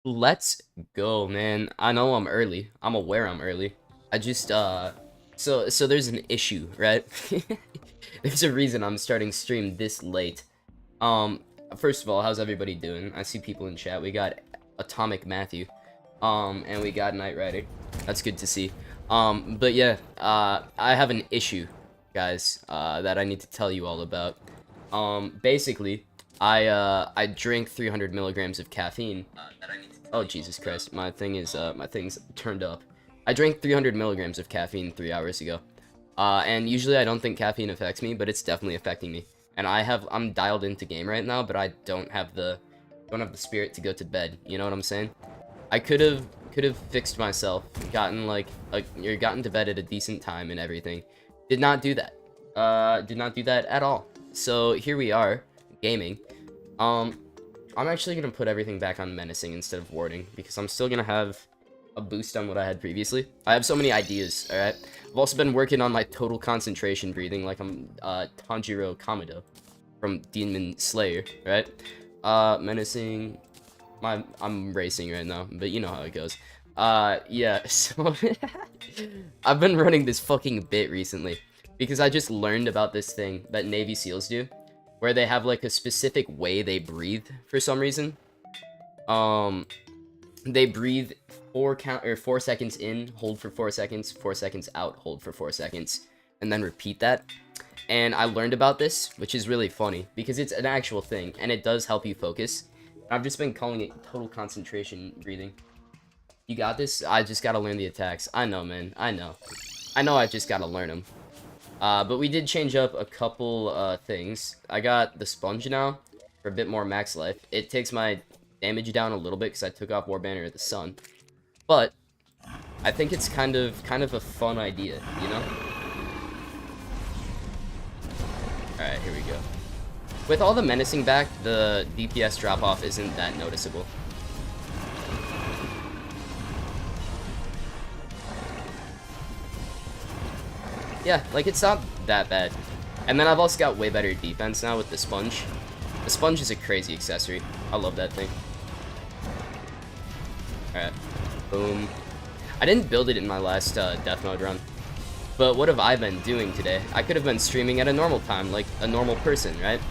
Let's go, man. I know I'm early. I'm aware I'm early. I just so there's an issue, right? There's a reason I'm starting stream this late. Um First of all, how's everybody doing? I see people in chat. We got Atomic Matthew. And we got Night Yharon. That's good to see. But yeah, I have an issue, guys, that I need to tell you all about. Basically, I drank 300 milligrams of caffeine. Oh, Jesus Christ, my thing's turned up. I drank 300 milligrams of caffeine 3 hours ago. And usually I don't think caffeine affects me, but it's definitely affecting me. And I'm dialed into game right now, but I don't have the spirit to go to bed. You know what I'm saying? I could have fixed myself, gotten gotten to bed at a decent time and everything. Did not do that. Did not do that at all. So here we are, gaming. I'm actually gonna put everything back on menacing instead of warding because I'm still gonna have a boost on what I had previously. I have so many ideas. All right. I've also been working on my total concentration breathing, like I'm Tanjiro Kamado from Demon Slayer. Right. Menacing. I'm racing right now, but you know how it goes. Yeah. So I've been running this fucking bit recently because I just learned about this thing that Navy SEALs do, where they have like a specific way they breathe for some reason. They breathe 4 seconds in, hold for 4 seconds, 4 seconds out, hold for 4 seconds, and then repeat that. And I learned about this, which is really funny because it's an actual thing and it does help you focus. I've just been calling it total concentration breathing. You got this? I just gotta learn the attacks. I know, man. I know I just gotta learn them. But we did change up a couple things. I got the sponge now for a bit more max life. It takes my damage down a little bit because I took off War Banner of the Sun. But I think it's kind of a fun idea, you know? Alright, here we go. With all the menacing back, the DPS drop-off isn't that noticeable. Yeah, like, it's not that bad. And then I've also got way better defense now with the sponge. The sponge is a crazy accessory. I love that thing. Alright. Boom. I didn't build it in my last death mode run. But what have I been doing today? I could have been streaming at a normal time, like a normal person, right?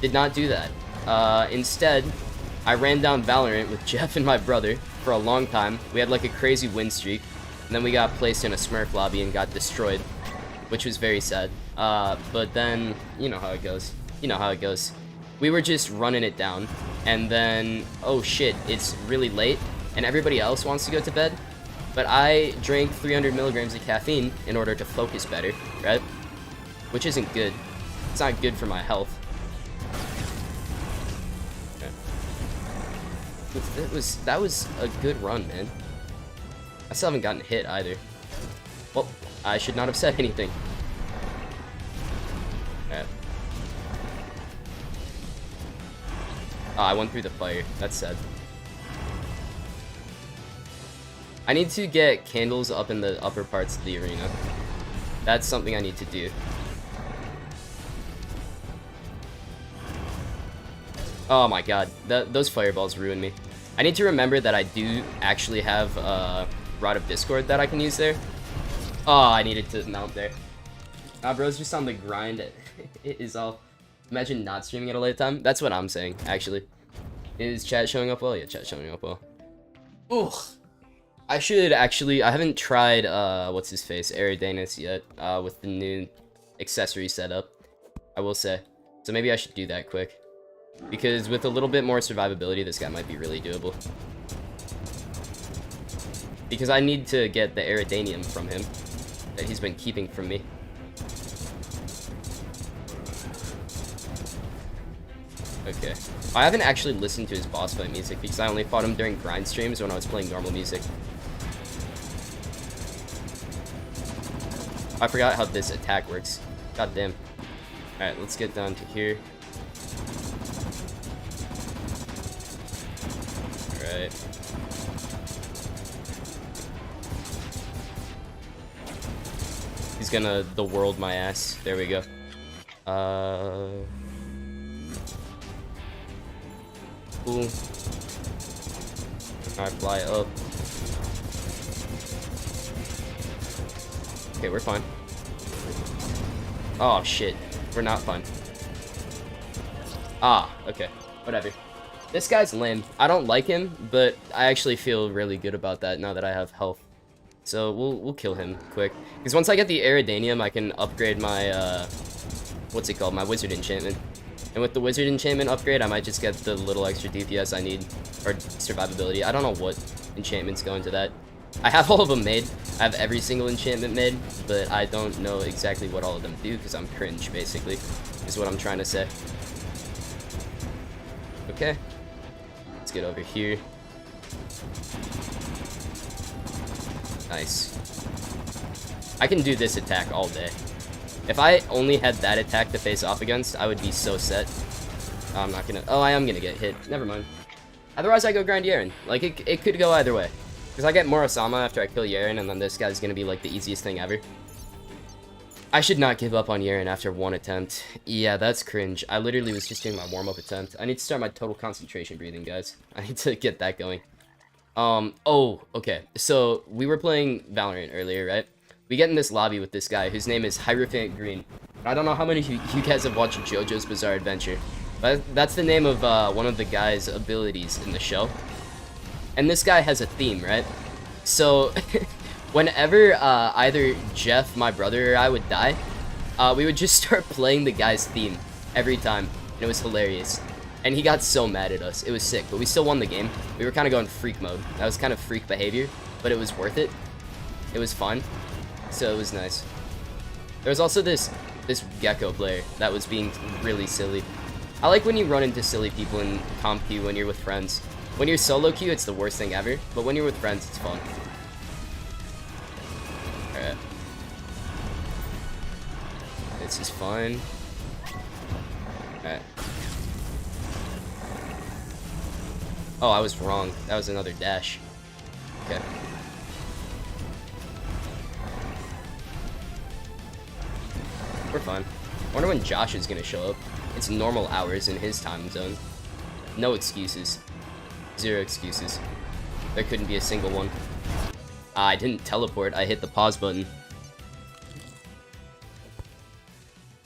Did not do that. Instead, I ran down Valorant with Jeff and my brother for a long time. We had like a crazy win streak. And then we got placed in a Smurf lobby and got destroyed, which was very sad. But then, you know how it goes. You know how it goes. We were just running it down. And then, oh shit, it's really late. And everybody else wants to go to bed. But I drank 300 milligrams of caffeine in order to focus better, right? Which isn't good. It's not good for my health. That was a good run, man. I still haven't gotten hit either. Well, I should not have said anything. Alright. Oh, I went through the fire. That's sad. I need to get candles up in the upper parts of the arena. That's something I need to do. Oh my god, those fireballs ruined me. I need to remember that I do actually have Rod of Discord that I can use there. Oh, I needed to mount there. Nah, bro's just on the grind. It is all. Imagine not streaming at a late time. That's what I'm saying, actually. Is chat showing up well? Yeah, chat's showing up well. Ugh. I should actually. I haven't tried what's his face, Eridanus yet. With the new accessory setup, I will say. So maybe I should do that quick. Because with a little bit more survivability, this guy might be really doable. Because I need to get the Eridanium from him that he's been keeping from me. Okay. I haven't actually listened to his boss fight music because I only fought him during grind streams when I was playing normal music. I forgot how this attack works. God damn. Alright, let's get down to here. Alright. He's gonna the world my ass. There we go. Cool. Alright, fly up. Okay, we're fine. Oh, shit. We're not fine. Ah, okay. Whatever. This guy's lame. I don't like him, but I actually feel really good about that now that I have health. So we'll kill him quick. Because once I get the Iridanium, I can upgrade my, what's it called? My Wizard Enchantment. And with the Wizard Enchantment upgrade, I might just get the little extra DPS I need. Or survivability. I don't know what enchantments go into that. I have all of them made. I have every single enchantment made, but I don't know exactly what all of them do because I'm cringe, basically, is what I'm trying to say. Okay. Let's get over here. Nice. I can do this attack all day. If I only had that attack to face off against, I would be so set. I'm not gonna... Oh, I am gonna get hit. Never mind. Otherwise, I go grind Yharon. Like, it could go either way. Because I get Morosama after I kill Yharon, and then this guy's gonna be, like, the easiest thing ever. I should not give up on Yharon after one attempt. Yeah, that's cringe. I literally was just doing my warm-up attempt. I need to start my total concentration breathing, guys. I need to get that going. Oh, okay. So, we were playing Valorant earlier, right? We get in this lobby with this guy, whose name is Hierophant Green. I don't know how many of you guys have watched JoJo's Bizarre Adventure, but that's the name of one of the guy's abilities in the show. And this guy has a theme, right? So, whenever either Jeff, my brother, or I would die, we would just start playing the guy's theme every time, and it was hilarious. And he got so mad at us. It was sick, but we still won the game. We were kind of going freak mode. That was kind of freak behavior, but it was worth it. It was fun, so it was nice. There was also this Gecko player that was being really silly. I like when you run into silly people in comp queue when you're with friends. When you're solo queue, it's the worst thing ever, but when you're with friends, it's fun. Alright. This is fine. Alright. Oh, I was wrong. That was another dash. Okay. We're fine. I wonder when Josh is gonna show up. It's normal hours in his time zone. No excuses. Zero excuses. There couldn't be a single one. I didn't teleport, I hit the pause button.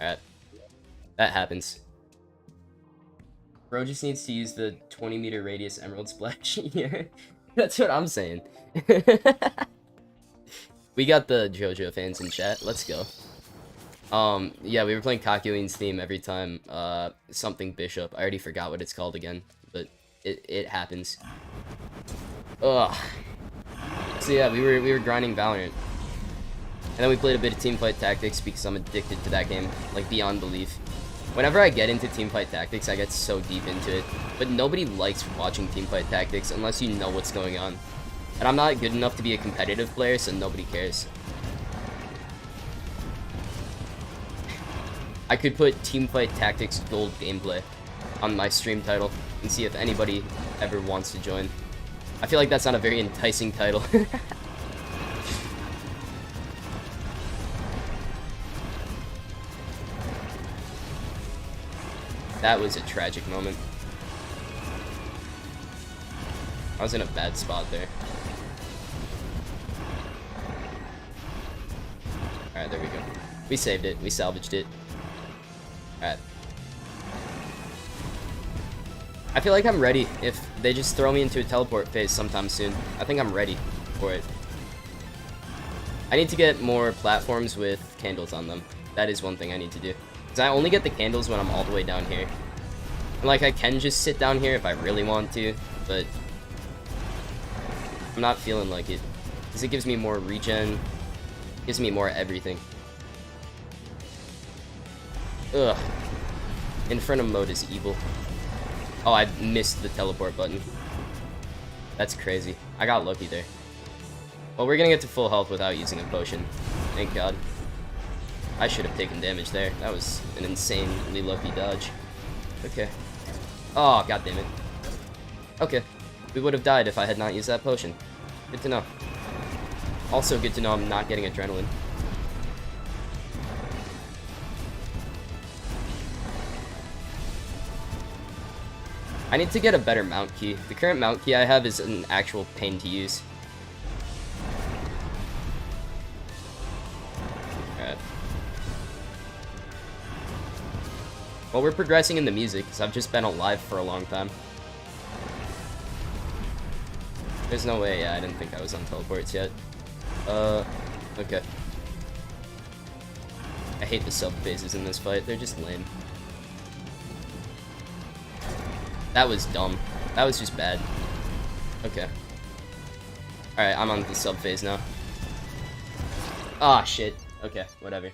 Alright. That happens. Bro just needs to use the 20-meter radius emerald splash here. That's what I'm saying. We got the JoJo fans in chat. Let's go. Yeah, we were playing Kakuin's theme every time, something bishop. I already forgot what it's called again, but it happens. Ugh. So yeah, we were grinding Valorant. And then we played a bit of Teamfight Tactics because I'm addicted to that game, like beyond belief. Whenever I get into Teamfight Tactics, I get so deep into it. But nobody likes watching Teamfight Tactics unless you know what's going on. And I'm not good enough to be a competitive player, so nobody cares. I could put Teamfight Tactics Gold Gameplay on my stream title and see if anybody ever wants to join. I feel like that's not a very enticing title. That was a tragic moment. I was in a bad spot there. Alright, there we go. We saved it. We salvaged it. Alright. I feel like I'm ready if they just throw me into a teleport phase sometime soon. I think I'm ready for it. I need to get more platforms with candles on them. That is one thing I need to do. Because I only get the candles when I'm all the way down here. And like, I can just sit down here if I really want to, but I'm not feeling like it. Because it gives me more regen, gives me more everything. Ugh. Infernum mode is evil. Oh, I missed the teleport button. That's crazy. I got lucky there. Well, we're gonna get to full health without using a potion. Thank God. I should have taken damage there. That was an insanely lucky dodge. Okay. Oh, god damn it. Okay. We would have died if I had not used that potion. Good to know. Also good to know I'm not getting adrenaline. I need to get a better mount key. The current mount key I have is an actual pain to use. Alright. Well, we're progressing in the music, because I've just been alive for a long time. There's no way, yeah, I didn't think I was on teleports yet. Okay. I hate the sub-phases in this fight, they're just lame. That was dumb. That was just bad. Okay. Alright, I'm on the sub-phase now. Ah, shit. Okay, whatever.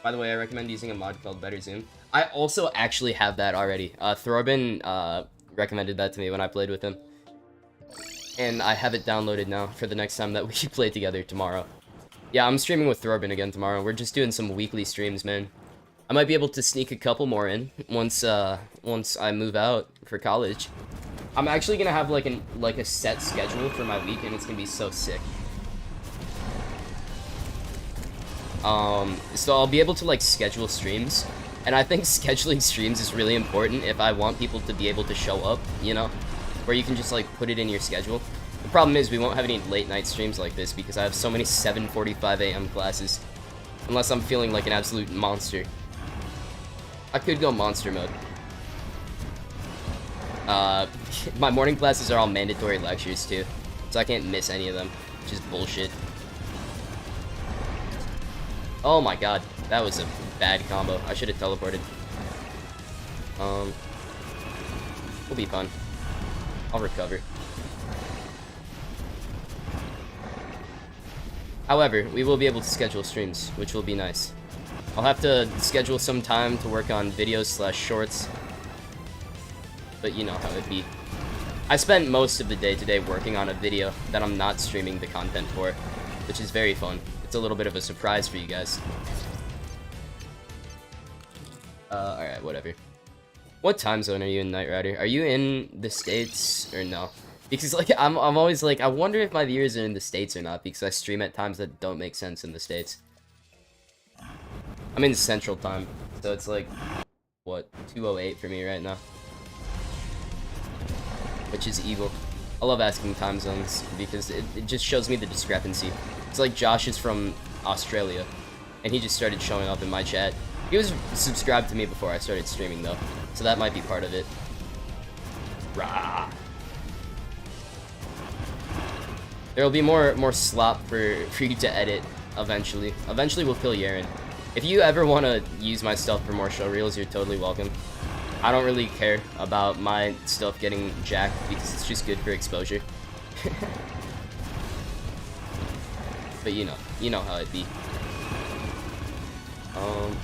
By the way, I recommend using a mod called Better Zoom. I also actually have that already. Thorbin recommended that to me when I played with him. And I have it downloaded now for the next time that we play together tomorrow. Yeah, I'm streaming with Thorbin again tomorrow. We're just doing some weekly streams, man. I might be able to sneak a couple more in once I move out for college. I'm actually gonna have like a set schedule for my week, and it's gonna be so sick. So I'll be able to like schedule streams, and I think scheduling streams is really important if I want people to be able to show up, you know, where you can just like put it in your schedule. The problem is we won't have any late night streams like this because I have so many 7:45 a.m. classes, unless I'm feeling like an absolute monster. I could go monster mode. My morning classes are all mandatory lectures too, so I can't miss any of them, which is bullshit. Oh my god, that was a bad combo. I should have teleported. We'll be fine. I'll recover. However, we will be able to schedule streams, which will be nice. I'll have to schedule some time to work on videos/shorts, but you know how it be. I spent most of the day today working on a video that I'm not streaming the content for, which is very fun. It's a little bit of a surprise for you guys. Alright, whatever. What time zone are you in, Night Rider? Are you in the States or no? Because like I'm always like, I wonder if my viewers are in the States or not, because I stream at times that don't make sense in the States. I'm in Central Time, so it's like, what, 2:08 for me right now. Which is evil. I love asking time zones, because it just shows me the discrepancy. It's like Josh is from Australia, and he just started showing up in my chat. He was subscribed to me before I started streaming, though, so that might be part of it. Rah! There will be more slop for you to edit eventually. Eventually we'll kill Yharon. If you ever want to use my stuff for more show reels, you're totally welcome. I don't really care about my stuff getting jacked because it's just good for exposure. But you know how it be.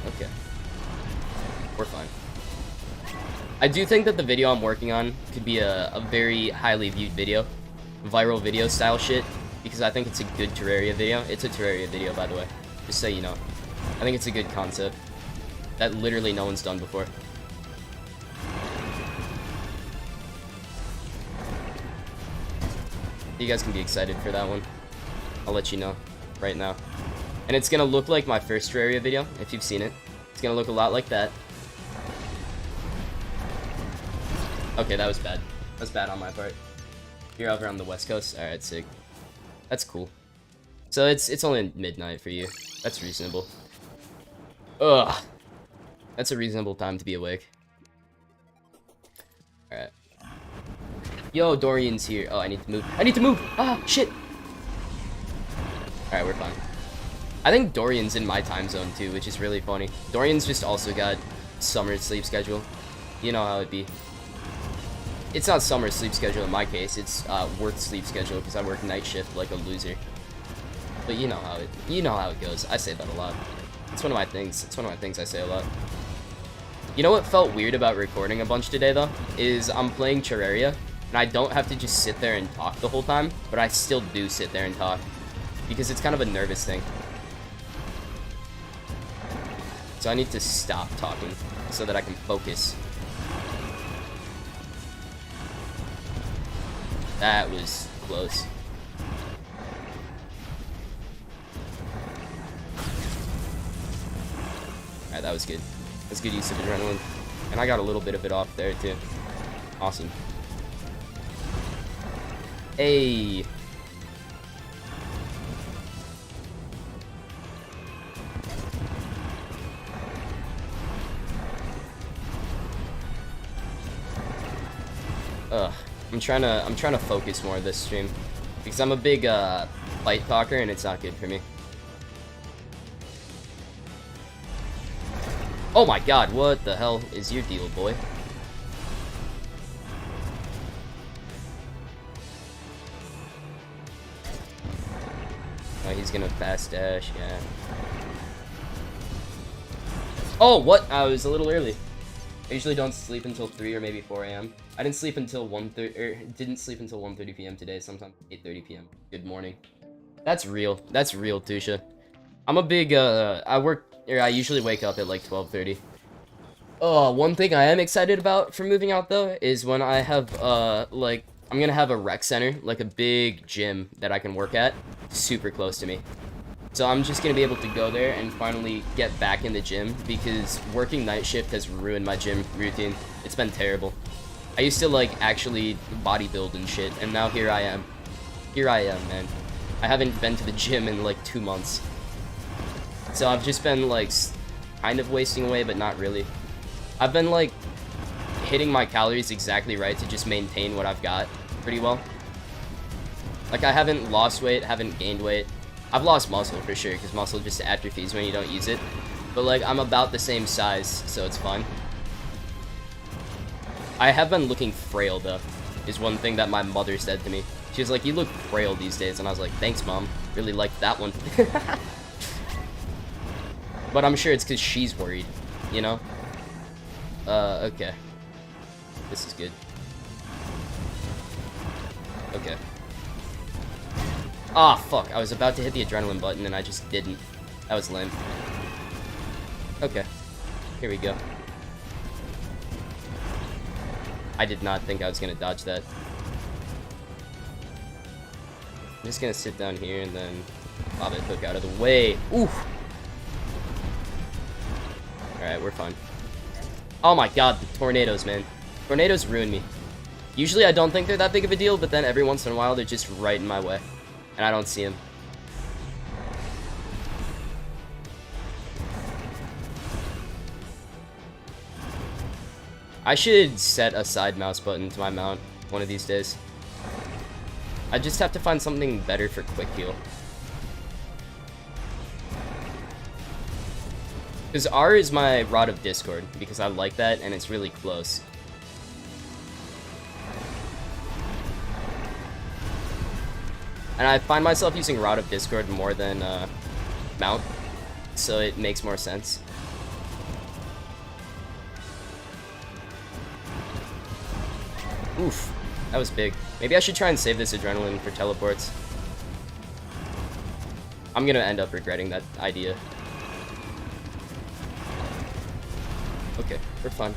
Okay. We're fine. I do think that the video I'm working on could be a very highly viewed video. Viral video style shit, because I think it's a good Terraria video. It's a Terraria video, by the way, just so you know. I think it's a good concept that literally no one's done before. You guys can be excited for that one. I'll let you know right now. And it's gonna look like my first Terraria video, if you've seen it. It's gonna look a lot like that. Okay, that was bad. That's bad on my part. You're over on the West Coast? Alright, sick. That's cool. So it's only midnight for you. That's reasonable. Ugh. That's a reasonable time to be awake. Alright. Yo, Dorian's here. Oh, I need to move. I need to move! Ah, shit! Alright, we're fine. I think Dorian's in my time zone too, which is really funny. Dorian's just also got summer sleep schedule. You know how it be. It's not summer sleep schedule in my case, it's work sleep schedule because I work night shift like a loser. But you know how it goes. I say that a lot. It's one of my things. It's one of my things I say a lot. You know what felt weird about recording a bunch today though? Is I'm playing Terraria and I don't have to just sit there and talk the whole time, but I still do sit there and talk because it's kind of a nervous thing. So I need to stop talking so that I can focus. That was close. Alright, that was good. That's good use of adrenaline. And I got a little bit of it off there, too. Awesome. Hey. Ugh. I'm trying to focus more this stream because I'm a big fight talker and it's not good for me. Oh my god, what the hell is your deal, boy? Oh, he's gonna fast dash, yeah. Oh, what? I was a little early. I usually don't sleep until 3 or maybe 4 a.m. I didn't sleep until 1:30 p.m. today, sometimes 8:30 p.m. Good morning. That's real. That's real, Tusha. I'm a big, I usually wake up at like 12:30. Oh, one thing I am excited about for moving out though is when I have, like, I'm gonna have a rec center, like a big gym that I can work at, super close to me. So I'm just gonna be able to go there and finally get back in the gym because working night shift has ruined my gym routine. It's been terrible. I used to like actually bodybuild and shit, and now here I am. Here I am, man. I haven't been to the gym in like 2 months. So I've just been like kind of wasting away, but not really. I've been like hitting my calories exactly right to just maintain what I've got pretty well. Like I haven't lost weight, haven't gained weight. I've lost muscle for sure, because muscle just atrophies when you don't use it. But like, I'm about the same size, so it's fun. I have been looking frail though, is one thing that my mother said to me. She was like, you look frail these days, and I was like, thanks mom, really like that one. But I'm sure it's because she's worried, you know? Okay. This is good. Okay. Ah, fuck. I was about to hit the adrenaline button and I just didn't. That was lame. Okay. Here we go. I did not think I was gonna dodge that. I'm just gonna sit down here and then bob it hook out of the way. Oof! Alright, we're fine. Oh my god, the tornadoes, man. Tornadoes ruin me. Usually I don't think they're that big of a deal, but then every once in a while they're just right in my way. And I don't see him. I should set a side mouse button to my mount one of these days. I just have to find something better for quick heal. Because R is my Rod of Discord, because I like that and it's really close. And I find myself using Rod of Discord more than Mount, so it makes more sense. Oof, that was big. Maybe I should try and save this adrenaline for teleports. I'm gonna end up regretting that idea. Okay, we're fine.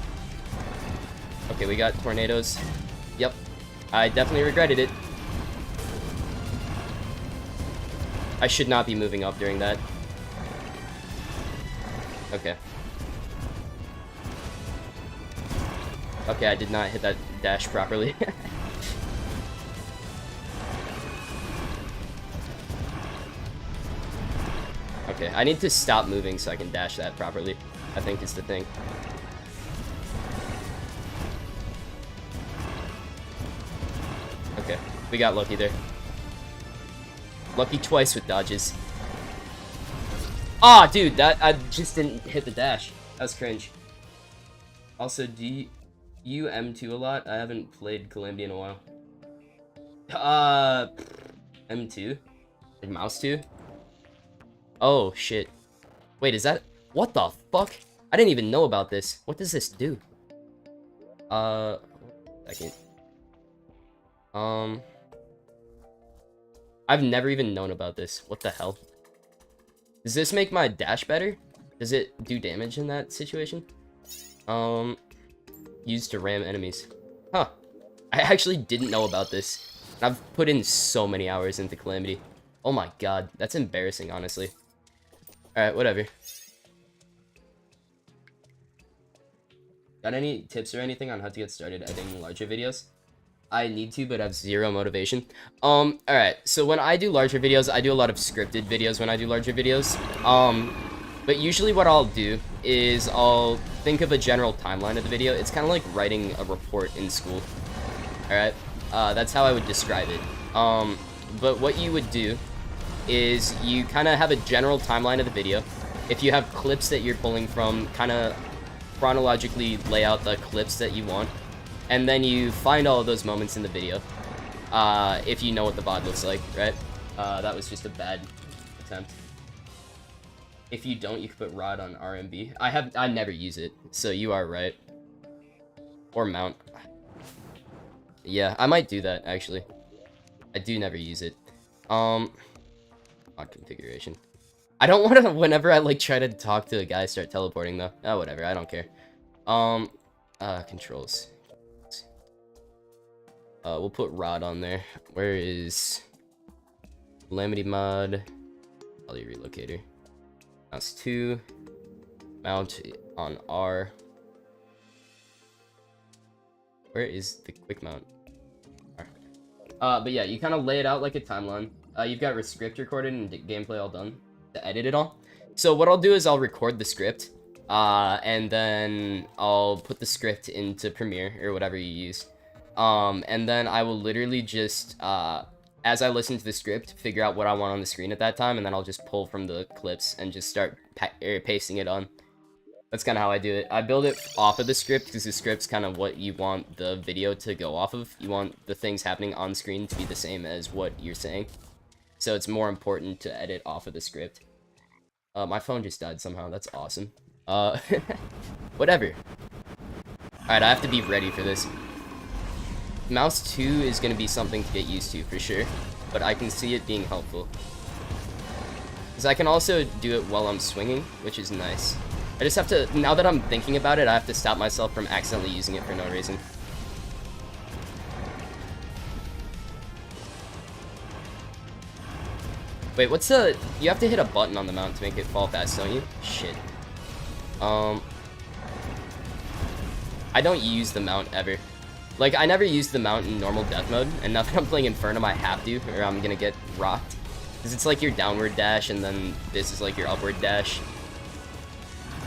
Okay, we got tornadoes. Yep, I definitely regretted it. I should not be moving up during that. Okay. Okay, I did not hit that dash properly. Okay, I need to stop moving so I can dash that properly, I think is the thing. Okay, we got lucky there. Lucky twice with dodges. Ah, dude, that I just didn't hit the dash. That was cringe. Also, do you M2 a lot? I haven't played Calamity in a while. M2? Like mouse 2? Oh, shit. Wait, is that... What the fuck? I didn't even know about this. What does this do? Second. I've never even known about this. What the hell? Does this make my dash better? Does it do damage in that situation? Used to ram enemies. Huh. I actually didn't know about this. I've put in so many hours into Calamity. Oh my god, that's embarrassing, honestly. Alright, whatever. Got any tips or anything on how to get started editing larger videos? I need to, but have zero motivation. Alright, so when I do larger videos, I do a lot of scripted videos when I do larger videos. But usually what I'll do is I'll think of a general timeline of the video. It's kind of like writing a report in school. Alright, that's how I would describe it. But what you would do is you kind of have a general timeline of the video. If you have clips that you're pulling from, kind of chronologically lay out the clips that you want. And then you find all of those moments in the video, if you know what the VOD looks like, right? That was just a bad attempt. If you don't, you can put rod on RMB. I never use it, so you are right. Or mount. Yeah, I might do that, actually. I do never use it. Mod configuration. I don't want to, whenever I, like, try to talk to a guy, start teleporting, though. Oh, whatever, I don't care. Controls. We'll put rod on there. Where is calamity-mod? Poly relocator. Mouse 2. Mount on R. Where is the quick mount? But yeah, you kind of lay it out like a timeline. You've got script recorded and gameplay all done to edit it all. So what I'll do is I'll record the script, and then I'll put the script into Premiere or whatever you use. And then I will literally just, as I listen to the script, figure out what I want on the screen at that time, and then I'll just pull from the clips and just start pasting it on. That's kind of how I do it. I build it off of the script, because the script's kind of what you want the video to go off of. You want the things happening on screen to be the same as what you're saying. So it's more important to edit off of the script. My phone just died somehow. That's awesome. Whatever. Alright, I have to be ready for this. Mouse 2 is going to be something to get used to, for sure. But I can see it being helpful. Because I can also do it while I'm swinging, which is nice. I just have to, now that I'm thinking about it, I have to stop myself from accidentally using it for no reason. Wait, what's the... You have to hit a button on the mount to make it fall fast, don't you? Shit. I don't use the mount ever. Like, I never used the mount in normal death mode, and now that I'm playing infernum, I have to, or I'm gonna get rocked. Because it's like your downward dash, and then this is like your upward dash.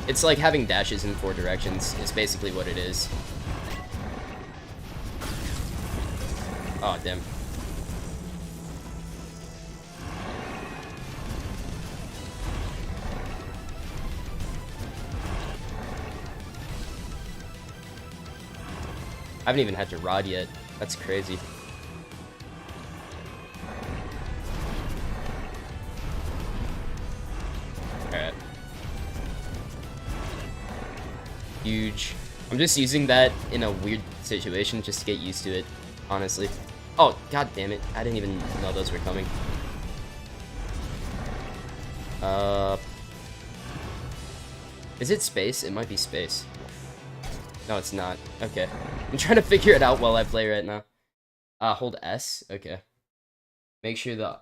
It's like having dashes in 4 directions, is basically what it is. Oh, damn. I haven't even had to rod yet. That's crazy. Alright. Huge. I'm just using that in a weird situation just to get used to it, honestly. Oh, god damn it. I didn't even know those were coming. Is it space? It might be space. No, it's not. Okay. I'm trying to figure it out while I play right now. Hold S? Okay. Make sure the,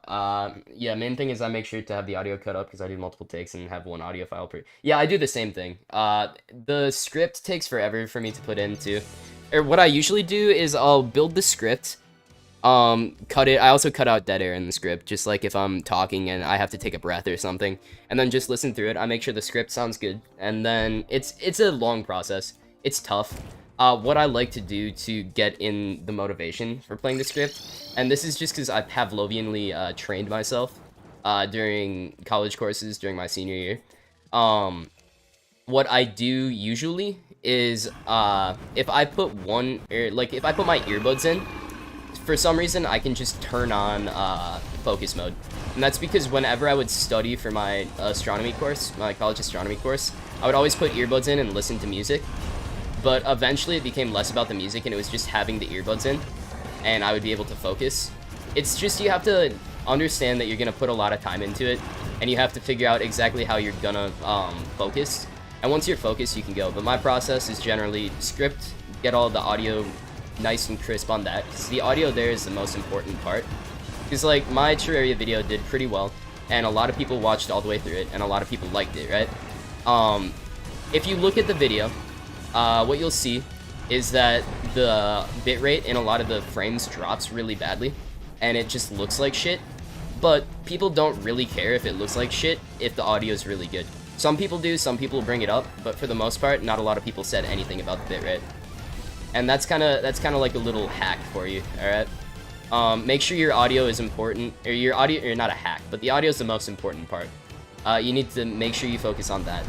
yeah, main thing is I make sure to have the audio cut up because I do multiple takes and have one audio file per. Yeah, I do the same thing. The script takes forever for me to put into. Or what I usually do is I'll build the script, cut it. I also cut out dead air in the script, just like if I'm talking and I have to take a breath or something, and then just listen through it. I make sure the script sounds good, and then it's a long process. It's tough. What I like to do to get in the motivation for playing the script, and this is just because I Pavlovianly trained myself during college courses during my senior year. What I do usually is if I put if I put my earbuds in, for some reason I can just turn on focus mode, and that's because whenever I would study for my astronomy course, my college astronomy course, I would always put earbuds in and listen to music. But eventually it became less about the music and it was just having the earbuds in, and I would be able to focus. It's just you have to understand that you're going to put a lot of time into it, and you have to figure out exactly how you're going to focus. And once you're focused, you can go. But my process is generally script, get all the audio nice and crisp on that, because the audio there is the most important part. Because like my Terraria video did pretty well, and a lot of people watched all the way through it, and a lot of people liked it, right? If you look at the video, what you'll see is that the bitrate in a lot of the frames drops really badly, and it just looks like shit. But people don't really care if it looks like shit if the audio is really good. Some people do, some people bring it up, but for the most part, not a lot of people said anything about the bitrate. And that's kind of like a little hack for you, alright? Make sure your audio is important, or your audio, or not a hack, but the audio is the most important part. You need to make sure you focus on that.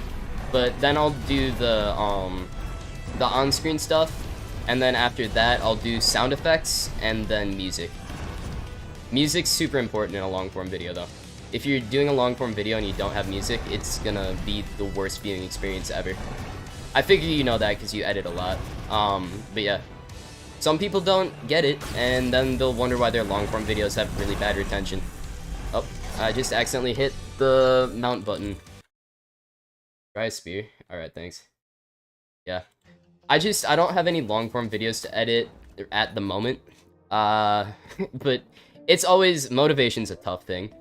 But then I'll do the on-screen stuff, and then after that, I'll do sound effects, and then music. Music's super important in a long-form video, though. If you're doing a long-form video and you don't have music, it's gonna be the worst viewing experience ever. I figure you know that because you edit a lot. But yeah. Some people don't get it, and then they'll wonder why their long-form videos have really bad retention. Oh, I just accidentally hit the mount button. Try a spear. Alright, thanks. Yeah. I don't have any long-form videos to edit at the moment. But it's always, motivation's a tough thing.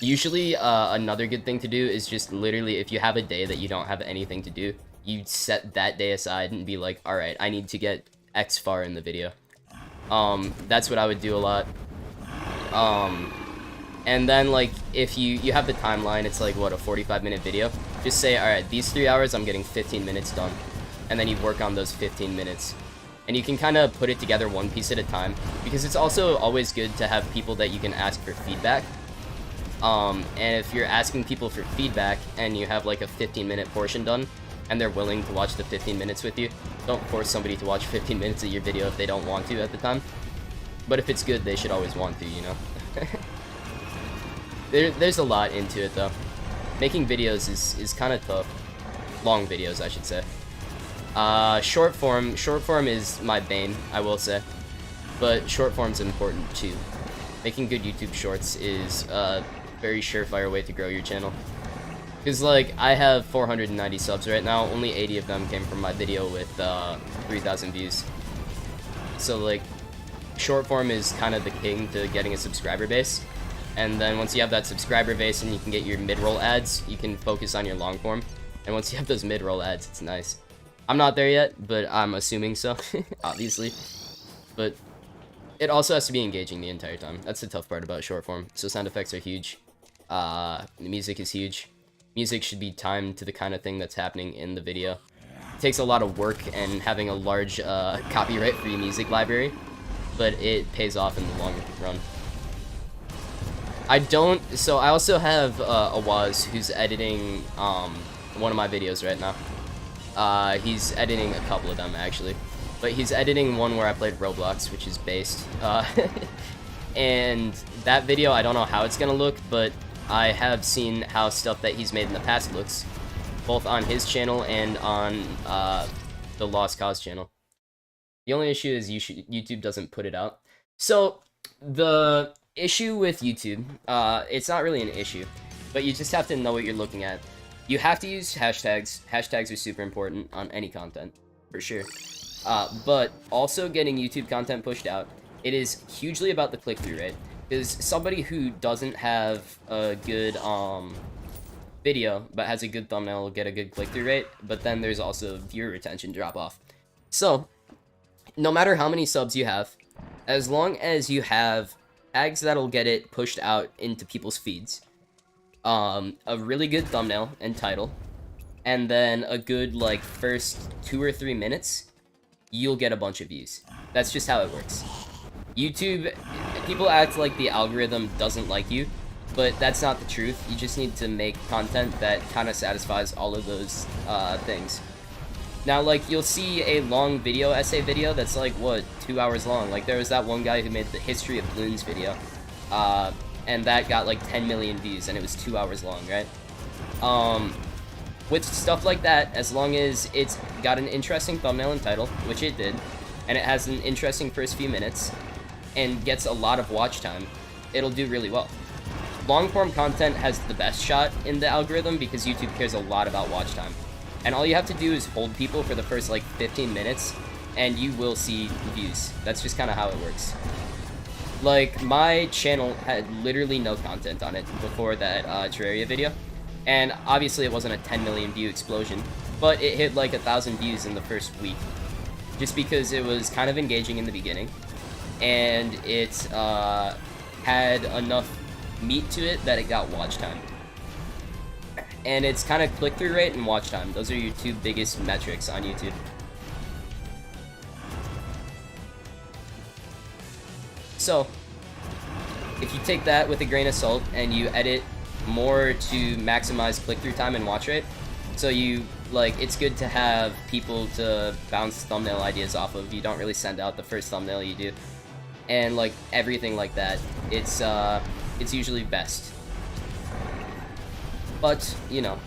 Usually, another good thing to do is just literally, if you have a day that you don't have anything to do, you set that day aside and be like, alright, I need to get X far in the video. That's what I would do a lot. And then, like, if you have the timeline, it's like, what, a 45-minute video? Just say, alright, these 3 hours, I'm getting 15 minutes done. And then you work on those 15 minutes. And you can kind of put it together one piece at a time, because it's also always good to have people that you can ask for feedback. And if you're asking people for feedback and you have like a 15-minute portion done and they're willing to watch the 15 minutes with you, don't force somebody to watch 15 minutes of your video if they don't want to at the time. But if it's good, they should always want to, you know? There's a lot into it though. Making videos is kind of tough. Long videos, I should say. Short form is my bane, I will say. But short form's important too. Making good YouTube shorts is a very surefire way to grow your channel. Because, like, I have 490 subs right now, only 80 of them came from my video with 3,000 views. So, like, short form is kind of the king to getting a subscriber base. And then once you have that subscriber base and you can get your mid-roll ads, you can focus on your long form. And once you have those mid-roll ads, it's nice. I'm not there yet, but I'm assuming so, obviously. But it also has to be engaging the entire time. That's the tough part about short form. So sound effects are huge. The music is huge. Music should be timed to the kind of thing that's happening in the video. It takes a lot of work and having a large copyright-free music library, but it pays off in the long run. So I also have a Waz who's editing one of my videos right now. He's editing a couple of them actually, but he's editing one where I played Roblox, which is based. And that video, I don't know how it's gonna look, but I have seen how stuff that he's made in the past looks, both on his channel and on the Lost Cause channel. The only issue is YouTube doesn't put it out. So the issue with YouTube, it's not really an issue, but you just have to know what you're looking at. You have to use hashtags. Hashtags are super important on any content, for sure. But also getting YouTube content pushed out, it is hugely about the click-through rate. Because somebody who doesn't have a good video, but has a good thumbnail will get a good click-through rate, but then there's also viewer retention drop-off. So, no matter how many subs you have, as long as you have tags that'll get it pushed out into people's feeds, a really good thumbnail and title, and then a good, like, first 2 or 3 minutes, you'll get a bunch of views. That's just how it works. YouTube, people act like the algorithm doesn't like you, but that's not the truth. You just need to make content that kind of satisfies all of those things. Now, like, you'll see a long video, essay video that's like, what, 2 hours long. Like, there was that one guy who made the history of balloons video, and that got like 10 million views, and it was 2 hours long, right? With stuff like that, as long as it's got an interesting thumbnail and title, which it did, and it has an interesting first few minutes, and gets a lot of watch time, it'll do really well. Long-form content has the best shot in the algorithm because YouTube cares a lot about watch time. And all you have to do is hold people for the first, like, 15 minutes, and you will see views. That's just kind of how it works. Like, my channel had literally no content on it before that Terraria video, and obviously it wasn't a 10 million view explosion, but it hit like 1,000 views in the first week, just because it was kind of engaging in the beginning, and it had enough meat to it that it got watch time. And it's kind of click-through rate and watch time. Those are your two biggest metrics on YouTube. So, if you take that with a grain of salt and you edit more to maximize click-through time and watch rate, so you, like, it's good to have people to bounce thumbnail ideas off of. You don't really send out the first thumbnail you do. And, like, everything like that, it's usually best. But, you know,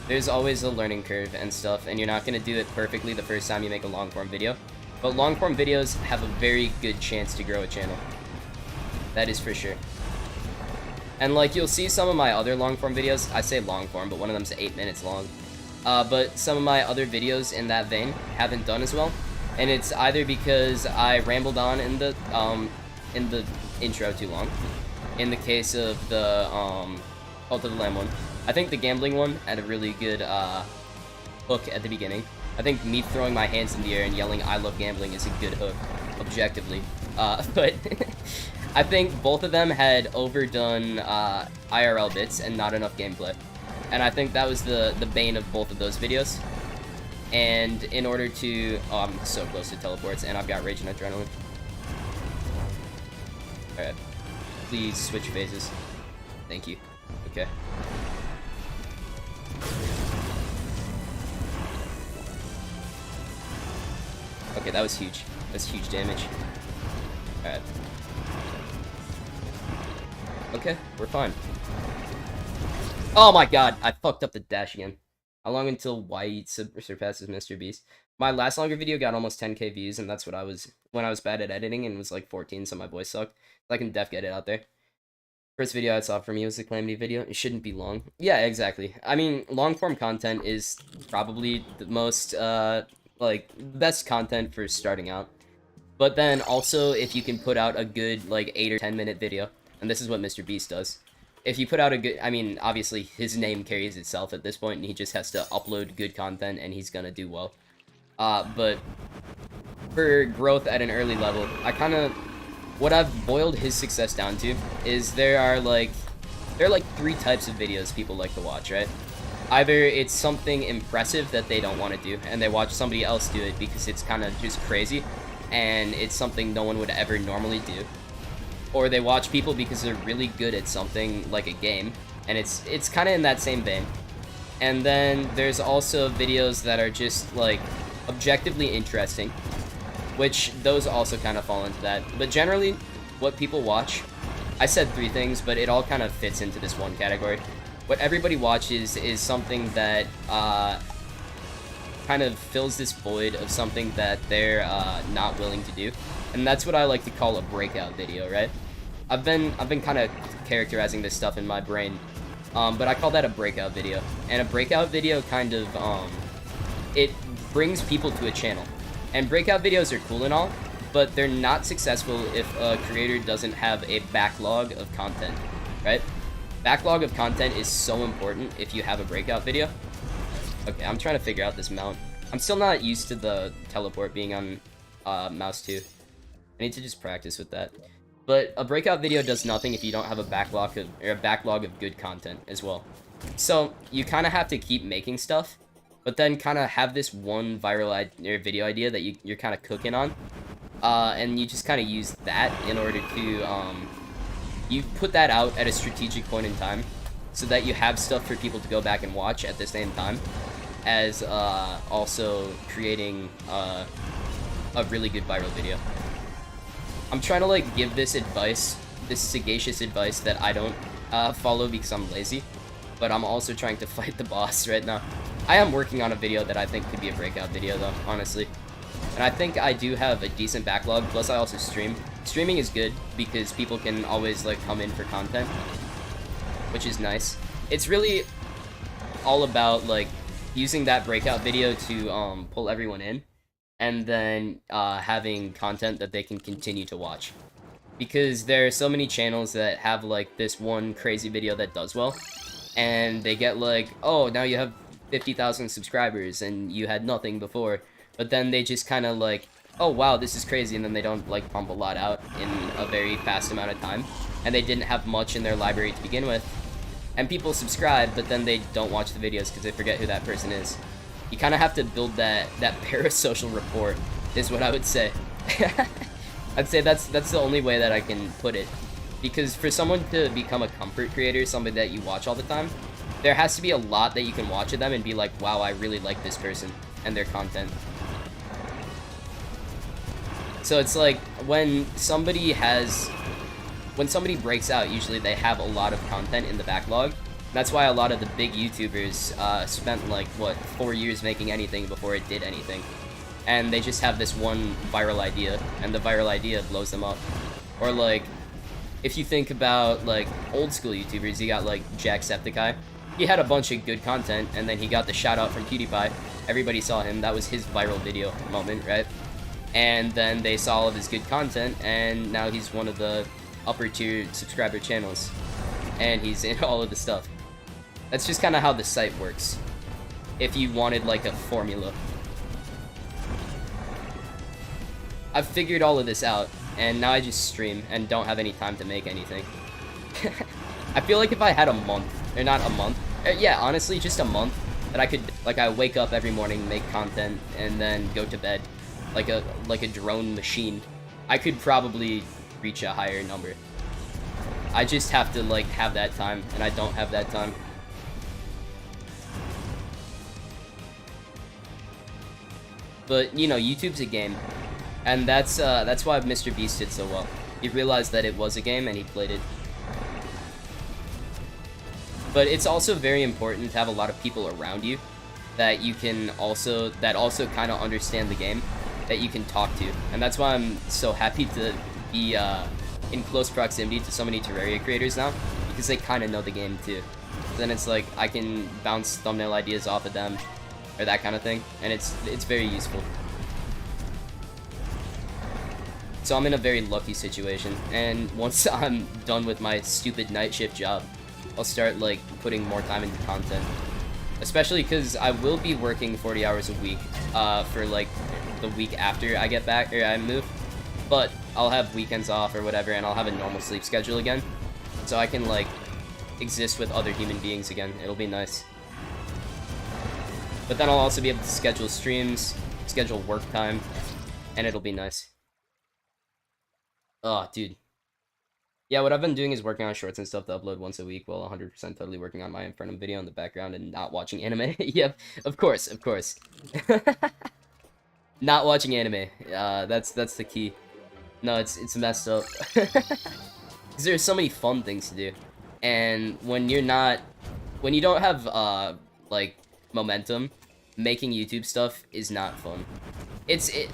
there's always a learning curve and stuff, and you're not going to do it perfectly the first time you make a long-form video. But long-form videos have a very good chance to grow a channel. That is for sure. And, like, you'll see some of my other long-form videos. I say long-form, but one of them's 8 minutes long. But some of my other videos in that vein haven't done as well. And it's either because I rambled on in the intro too long. In the case of the, Cult of the Lamb one. I think the gambling one had a really good hook at the beginning. I think me throwing my hands in the air and yelling "I love gambling" is a good hook, objectively. But I think both of them had overdone IRL bits and not enough gameplay. And I think that was the bane of both of those videos. And in order to... Oh, I'm so close to teleports, and I've got rage and adrenaline. Alright. Please switch phases. Thank you. Okay. Okay, that was huge. That's huge damage. Alright. Okay, we're fine. Oh my god, I fucked up the dash again. How long until Wyeeett surpasses Mr. Beast? My last longer video got almost 10k views, and that's what I was when I was bad at editing and was like 14, so my voice sucked. I can def get it out there. First video I saw from you was the Calamity video. It shouldn't be long. Yeah, exactly. I mean, long-form content is probably the most, like, best content for starting out. But then, also, if you can put out a good, like, 8 or 10 minute video, and this is what Mr. Beast does. If you put out a good... I mean, obviously, his name carries itself at this point, and he just has to upload good content, and he's gonna do well. But for growth at an early level, I kind of... What I've boiled his success down to is there are like 3 types of videos people like to watch, right? Either it's something impressive that they don't want to do, and they watch somebody else do it because it's kind of just crazy, and it's something no one would ever normally do. Or they watch people because they're really good at something like a game, and it's kind of in that same vein. And then there's also videos that are just like objectively interesting, which those also kind of fall into that. But generally, what people watch, I said 3 things, but it all kind of fits into this one category. What everybody watches is something that kind of fills this void of something that they're not willing to do. And that's what I like to call a breakout video, right? I've been kind of characterizing this stuff in my brain, but I call that a breakout video. And a breakout video kind of, it brings people to a channel. And breakout videos are cool and all, but they're not successful if a creator doesn't have a backlog of content, right? Backlog of content is so important if you have a breakout video. Okay, I'm trying to figure out this mount. I'm still not used to the teleport being on mouse 2. I need to just practice with that. But a breakout video does nothing if you don't have a backlog of good content as well. So you kind of have to keep making stuff, but then kind of have this one viral video idea that you're kind of cooking on, and you just kind of use that in order to you put that out at a strategic point in time, so that you have stuff for people to go back and watch at the same time, as also creating a really good viral video. I'm trying to like give this advice, this sagacious advice that I don't follow because I'm lazy, but I'm also trying to fight the boss right now. I am working on a video that I think could be a breakout video though, honestly. And I think I do have a decent backlog, plus I also stream. Streaming is good because people can always like come in for content, which is nice. It's really all about like using that breakout video to pull everyone in, and then having content that they can continue to watch. Because there are so many channels that have like this one crazy video that does well, and they get like, oh, now you have 50,000 subscribers and you had nothing before, but then they just kind of like, oh wow, this is crazy, and then they don't like pump a lot out in a very fast amount of time, and they didn't have much in their library to begin with, and people subscribe, but then they don't watch the videos because they forget who that person is. You kind of have to build that parasocial rapport, is what I would say. I'd say that's the only way that I can put it, because for someone to become a comfort creator, somebody that you watch all the time, there has to be a lot that you can watch of them and be like, wow, I really like this person and their content. So it's like, when somebody breaks out, usually they have a lot of content in the backlog. That's why a lot of the big YouTubers spent like, what, 4 years making anything before it did anything. And they just have this one viral idea, and the viral idea blows them up. Or like, if you think about like old school YouTubers, you got like Jacksepticeye. He had a bunch of good content, and then he got the shout out from PewDiePie. Everybody saw him. That was his viral video moment, right? And then they saw all of his good content, and now he's one of the upper tier subscriber channels. And he's in all of the stuff. That's just kind of how the site works. If you wanted like a formula. I've figured all of this out, and now I just stream and don't have any time to make anything. I feel like if I had a month, or not a month, yeah, honestly, just a month, that I could, like, I wake up every morning, make content, and then go to bed, like a drone machine, I could probably reach a higher number. I just have to, like, have that time, and I don't have that time. But, you know, YouTube's a game, and that's why Mr. Beast did so well. He realized that it was a game, and he played it. But it's also very important to have a lot of people around you that you can also kind of understand the game, that you can talk to. And that's why I'm so happy to be in close proximity to so many Terraria creators now, because they kind of know the game too. Then it's like I can bounce thumbnail ideas off of them, or that kind of thing, and it's very useful. So I'm in a very lucky situation, and once I'm done with my stupid night shift job, I'll start like putting more time into content. Especially because I will be working 40 hours a week for like the week after I get back, or I move. But I'll have weekends off or whatever, and I'll have a normal sleep schedule again. So I can like exist with other human beings again. It'll be nice. But then I'll also be able to schedule streams, schedule work time, and it'll be nice. Oh, dude. Yeah, what I've been doing is working on shorts and stuff to upload once a week, while 100% totally working on my infernum video in the background and not watching anime. Yep, of course, of course. Not watching anime. That's the key. No, it's messed up. Because there's so many fun things to do, and when you don't have like momentum, making YouTube stuff is not fun.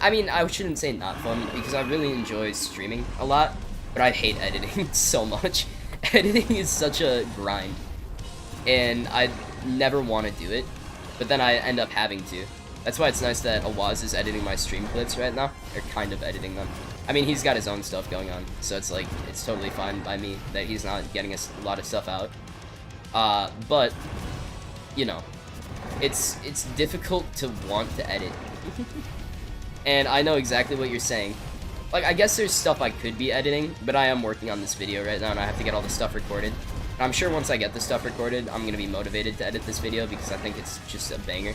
I mean, I shouldn't say not fun, because I really enjoy streaming a lot. But I hate editing so much. Editing is such a grind, and I never want to do it, but then I end up having to. That's why it's nice that Awaz is editing my stream clips right now, or kind of editing them. I mean, he's got his own stuff going on, so it's like, it's totally fine by me that he's not getting a lot of stuff out. But, you know, it's difficult to want to edit. And I know exactly what you're saying. Like, I guess there's stuff I could be editing, but I am working on this video right now, and I have to get all the stuff recorded. And I'm sure once I get the stuff recorded, I'm gonna be motivated to edit this video, because I think it's just a banger.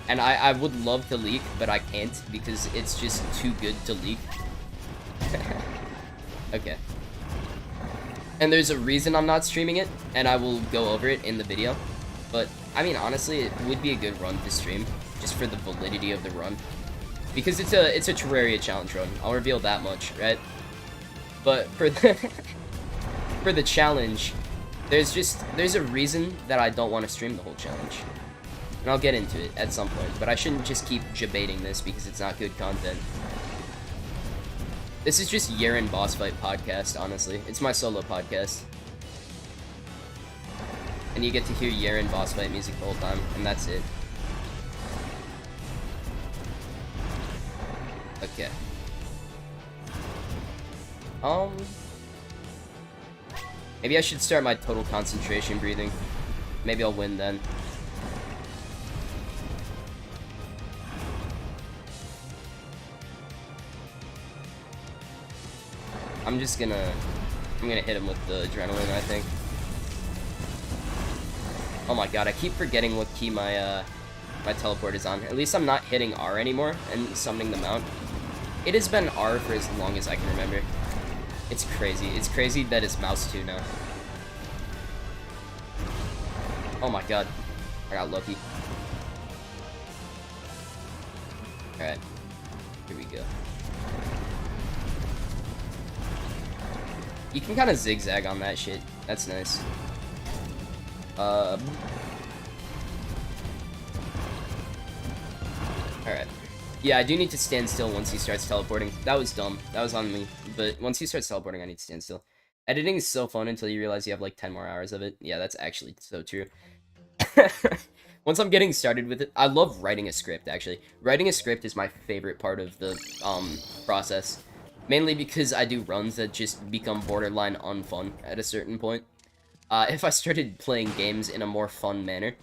And I would love to leak, but I can't, because it's just too good to leak. Okay. And there's a reason I'm not streaming it, and I will go over it in the video. But, I mean, honestly, it would be a good run to stream, just for the validity of the run. Because it's a Terraria challenge run. I'll reveal that much, right? But for the challenge, there's a reason that I don't want to stream the whole challenge. And I'll get into it at some point, but I shouldn't just keep debating this because it's not good content. This is just Yharon boss fight podcast, honestly. It's my solo podcast. And you get to hear Yharon boss fight music the whole time, and that's it. Okay. Maybe I should start my total concentration breathing. Maybe I'll win then. I'm gonna hit him with the adrenaline, I think. Oh my god, I keep forgetting what key my my teleport is on. At least I'm not hitting R anymore and summoning the mount. It has been R for as long as I can remember. It's crazy. It's crazy that it's mouse 2 now. Oh my god. I got lucky. Alright. Here we go. You can kind of zigzag on that shit. That's nice. Alright. Yeah, I do need to stand still once he starts teleporting. That was dumb. That was on me. But once he starts teleporting, I need to stand still. Editing is so fun until you realize you have like 10 more hours of it. Yeah, that's actually so true. Once I'm getting started with it, I love writing a script, actually. Writing a script is my favorite part of the process. Mainly because I do runs that just become borderline unfun at a certain point. If I started playing games in a more fun manner,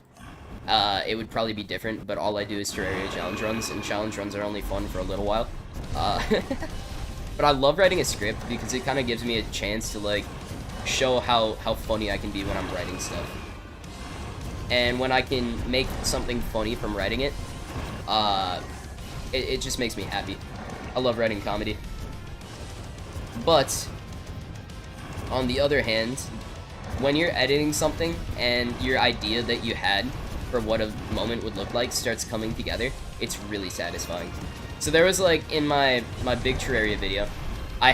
it would probably be different, but all I do is Terraria challenge runs, and challenge runs are only fun for a little while. But I love writing a script because it kind of gives me a chance to, like, show how funny I can be when I'm writing stuff. And when I can make something funny from writing it, it just makes me happy. I love writing comedy. But, on the other hand, when you're editing something and your idea that you had for what a moment would look like starts coming together, it's really satisfying. So there was, like, in my big Terraria video, I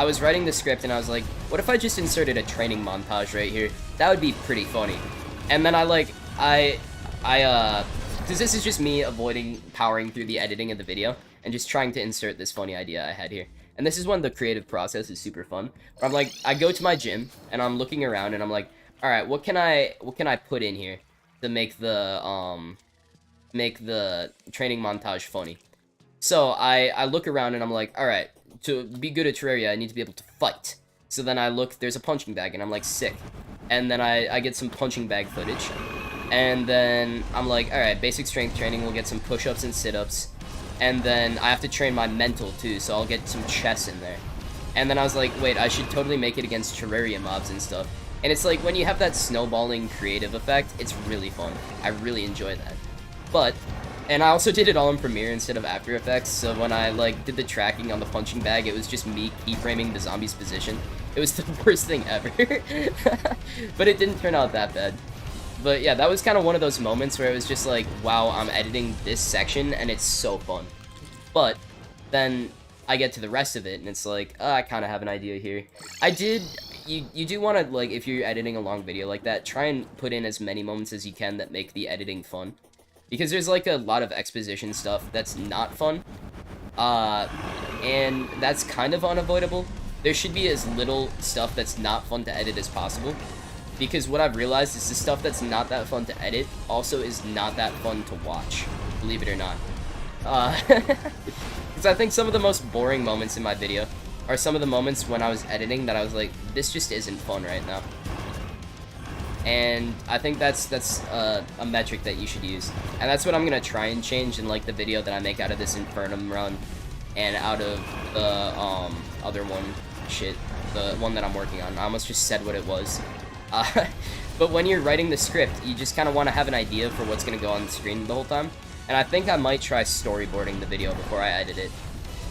was writing the script and I was like, what if I just inserted a training montage right here? That would be pretty funny. And then because this is just me avoiding powering through the editing of the video and just trying to insert this funny idea I had here. And this is when the creative process is super fun. I'm like, I go to my gym and I'm looking around and I'm like, all right, what can I put in here to make the training montage funny? So I look around and I'm like, all right, to be good at Terraria, I need to be able to fight. So then I look, there's a punching bag and I'm like, sick. And then I get some punching bag footage. And then I'm like, all right, basic strength training, we'll get some push-ups and sit-ups. And then I have to train my mental too, so I'll get some chess in there. And then I was like, wait, I should totally make it against terraria mobs and stuff. And it's like, when you have that snowballing creative effect, it's really fun. I really enjoy that. But, and I also did it all in Premiere instead of After Effects, so when I, like, did the tracking on the punching bag, it was just me keyframing the zombie's position. It was the worst thing ever. But it didn't turn out that bad. But yeah, that was kind of one of those moments where it was just like, wow, I'm editing this section and it's so fun. But then I get to the rest of it and it's like, I kind of have an idea here. You do want to, like, if you're editing a long video like that, try and put in as many moments as you can that make the editing fun. Because there's, like, a lot of exposition stuff that's not fun. And that's kind of unavoidable. There should be as little stuff that's not fun to edit as possible. Because what I've realized is the stuff that's not that fun to edit also is not that fun to watch, believe it or not. Because I think some of the most boring moments in my video are some of the moments when I was editing that I was like, this just isn't fun right now. And I think that's a metric that you should use. And that's what I'm going to try and change in, like, the video that I make out of this infernum run and out of the other one, the one that I'm working on. I almost just said what it was. But when you're writing the script, you just kind of want to have an idea for what's going to go on the screen the whole time. And I think I might try storyboarding the video before I edit it.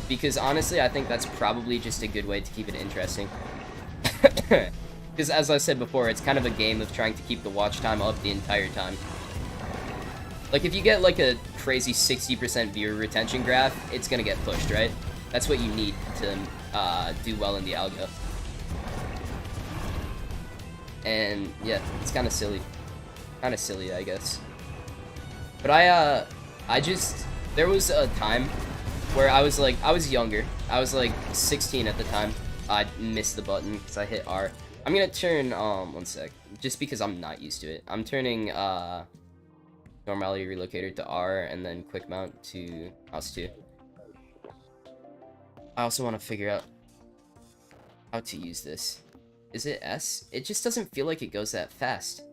Because honestly, I think that's probably just a good way to keep it interesting. Because as I said before, it's kind of a game of trying to keep the watch time up the entire time. Like, if you get, like, a crazy 60% viewer retention graph, it's going to get pushed, right? That's what you need to do well in the algo. And yeah, it's kind of silly. Kind of silly, I guess. But there was a time where I was younger. I was like 16 at the time. I missed the button because I hit R. I'm gonna turn, one sec. Just because I'm not used to it. I'm turning, normality relocator to R and then quick mount to mouse 2. I also want to figure out how to use this. Is it S? It just doesn't feel like it goes that fast.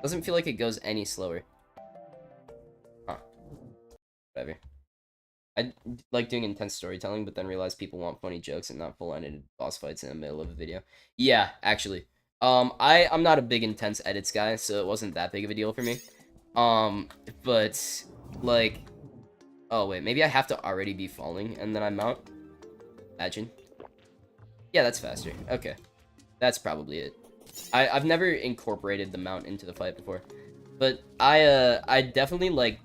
Doesn't feel like it goes any slower. Huh. Whatever. I like doing intense storytelling, but then realize people want funny jokes and not full-ended boss fights in the middle of a video. Yeah, actually. I'm not a big intense edits guy, so it wasn't that big of a deal for me. But like, oh wait, maybe I have to already be falling and then I mount. Imagine. Yeah, that's faster. Okay, that's probably it. I've never incorporated the mount into the fight before, but I definitely like.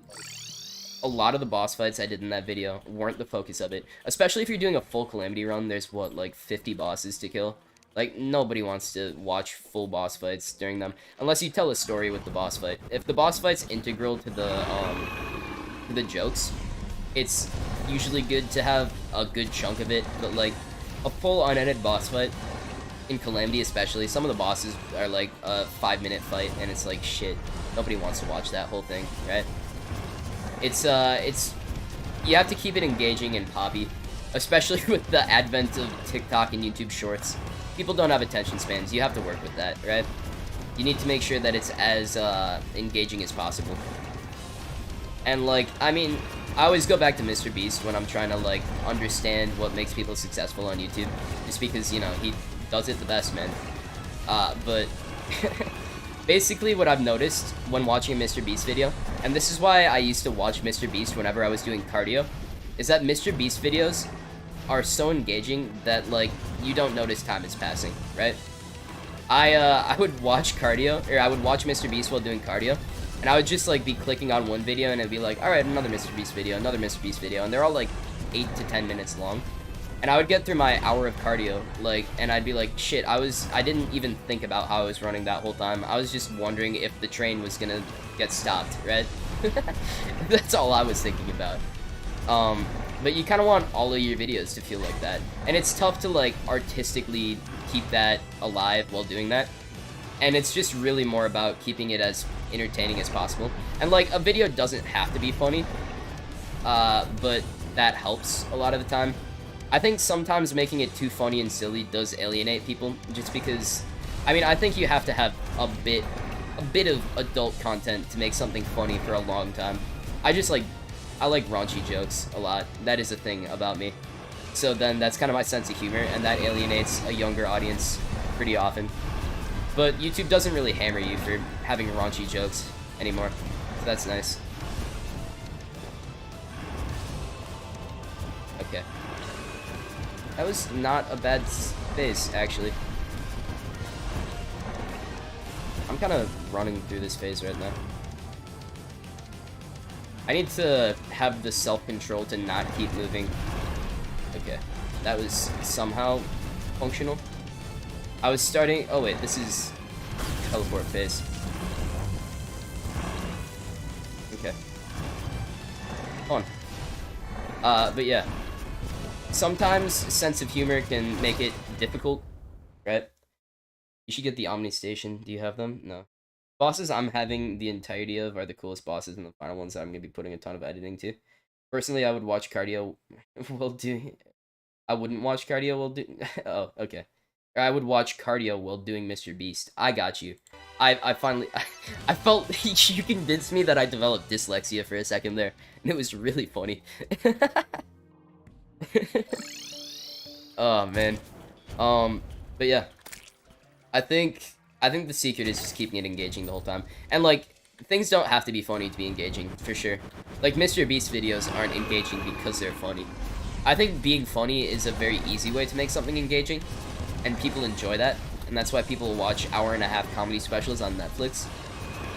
A lot of the boss fights I did in that video weren't the focus of it. Especially if you're doing a full calamity run, there's what, like 50 bosses to kill? Like, nobody wants to watch full boss fights during them, unless you tell a story with the boss fight. If the boss fight's integral to the jokes, it's usually good to have a good chunk of it, but like, a full unedited boss fight, in Calamity especially, some of the bosses are like a 5-minute fight, and it's like, shit, nobody wants to watch that whole thing, right? It's you have to keep it engaging and poppy, especially with the advent of TikTok and YouTube Shorts. People don't have attention spans. You have to work with that, right? You need to make sure that it's as engaging as possible. And like, I mean, I always go back to Mr. Beast when I'm trying to like understand what makes people successful on YouTube, just because, you know, he does it the best, man. But basically what I've noticed when watching a Mr. Beast video, and this is why I used to watch Mr. Beast whenever I was doing cardio, is that Mr. Beast videos are so engaging that, like, you don't notice time is passing, right? I would watch cardio, or I would watch Mr. Beast while doing cardio, and I would just, like, be clicking on one video, and it'd be like, alright, another Mr. Beast video, another Mr. Beast video, and they're all, like, 8 to 10 minutes long. And I would get through my hour of cardio, like, and I'd be like, shit, I didn't even think about how I was running that whole time. I was just wondering if the train was gonna get stopped, right? That's all I was thinking about. But you kind of want all of your videos to feel like that. And it's tough to, like, artistically keep that alive while doing that. And it's just really more about keeping it as entertaining as possible. And, like, a video doesn't have to be funny, but that helps a lot of the time. I think sometimes making it too funny and silly does alienate people, just because, I mean, I think you have to have a bit of adult content to make something funny for a long time. I like raunchy jokes a lot. That is a thing about me. So then that's kind of my sense of humor, and that alienates a younger audience pretty often. But YouTube doesn't really hammer you for having raunchy jokes anymore, so that's nice. Okay. That was not a bad phase, actually. I'm kind of running through this phase right now. I need to have the self-control to not keep moving. Okay, that was somehow functional. I was starting... Oh wait, this is teleport phase. Okay. Hold on. But yeah. Sometimes sense of humor can make it difficult, right? You should get the Omni Station. Do you have them? No. Bosses I'm having the entirety of are the coolest bosses, and the final ones that I'm going to be putting a ton of editing to. Personally, I would watch cardio while doing... I wouldn't watch cardio while doing... Oh, okay. Or I would watch cardio while doing Mr. Beast. I got you. I finally... I felt you convinced me that I developed dyslexia for a second there, and it was really funny. Oh man. But yeah, I think the secret is just keeping it engaging the whole time, and like, things don't have to be funny to be engaging, for sure. Like, Mr. Beast videos aren't engaging because they're funny. I think being funny is a very easy way to make something engaging, and people enjoy that, and that's why people watch hour-and-a-half comedy specials on Netflix.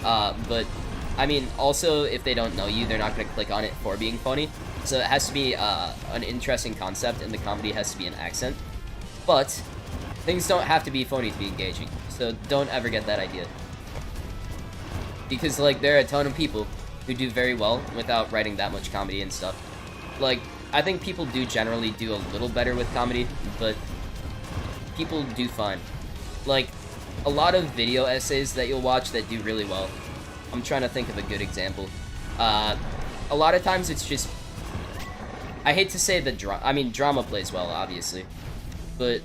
But I mean, also, if they don't know you, they're not gonna click on it for being funny. So it has to be an interesting concept, and the comedy has to be an accent. But things don't have to be funny to be engaging, so don't ever get that idea. Because, like, there are a ton of people who do very well without writing that much comedy and stuff. Like, I think people do generally do a little better with comedy, but people do fine. Like, a lot of video essays that you'll watch that do really well. I'm trying to think of a good example. A lot of times it's just... I hate to say the drama plays well, obviously, but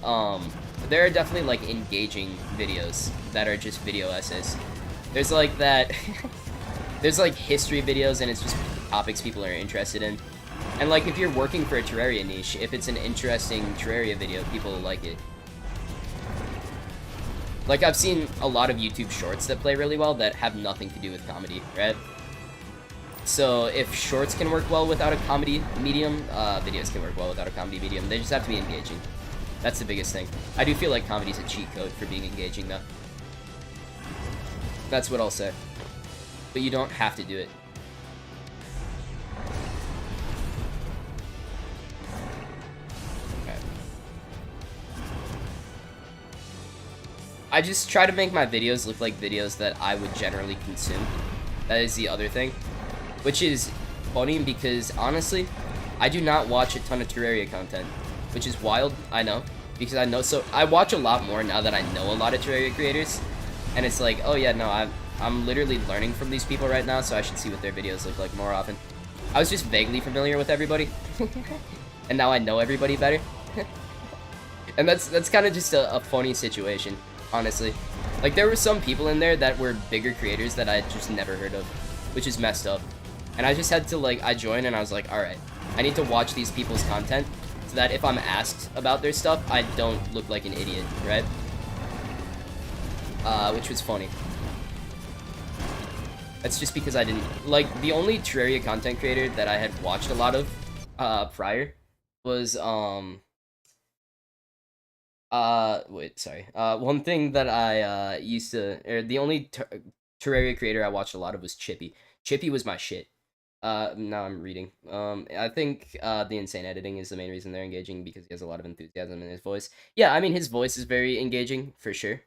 there are definitely like engaging videos that are just video essays. There's like that. There's like history videos, and it's just topics people are interested in. And like, if you're working for a Terraria niche, if it's an interesting Terraria video, people will like it. Like, I've seen a lot of YouTube shorts that play really well that have nothing to do with comedy, right? So if shorts can work well without a comedy medium, videos can work well without a comedy medium. They just have to be engaging. That's the biggest thing. I do feel like comedy's a cheat code for being engaging, though. That's what I'll say. But you don't have to do it. I just try to make my videos look like videos that I would generally consume. That is the other thing. Which is funny because, honestly, I do not watch a ton of Terraria content. Which is wild, I know. Because I watch a lot more now that I know a lot of Terraria creators. And it's like, oh yeah, no, I'm literally learning from these people right now, so I should see what their videos look like more often. I was just vaguely familiar with everybody. And now I know everybody better. And that's kind of just a funny situation. Honestly, like, there were some people in there that were bigger creators that I had just never heard of, which is messed up. And I just had to, like, I joined and I was like, alright, I need to watch these people's content so that if I'm asked about their stuff, I don't look like an idiot, right? Which was funny. That's just because I didn't, like, the only Terraria content creator that I had watched a lot of, prior was, wait, sorry. One thing that I, used to, or the only Terraria creator I watched a lot of was Chippy. Chippy was my shit. Now I'm reading. I think, the insane editing is the main reason they're engaging, because he has a lot of enthusiasm in his voice. Yeah, I mean, his voice is very engaging, for sure.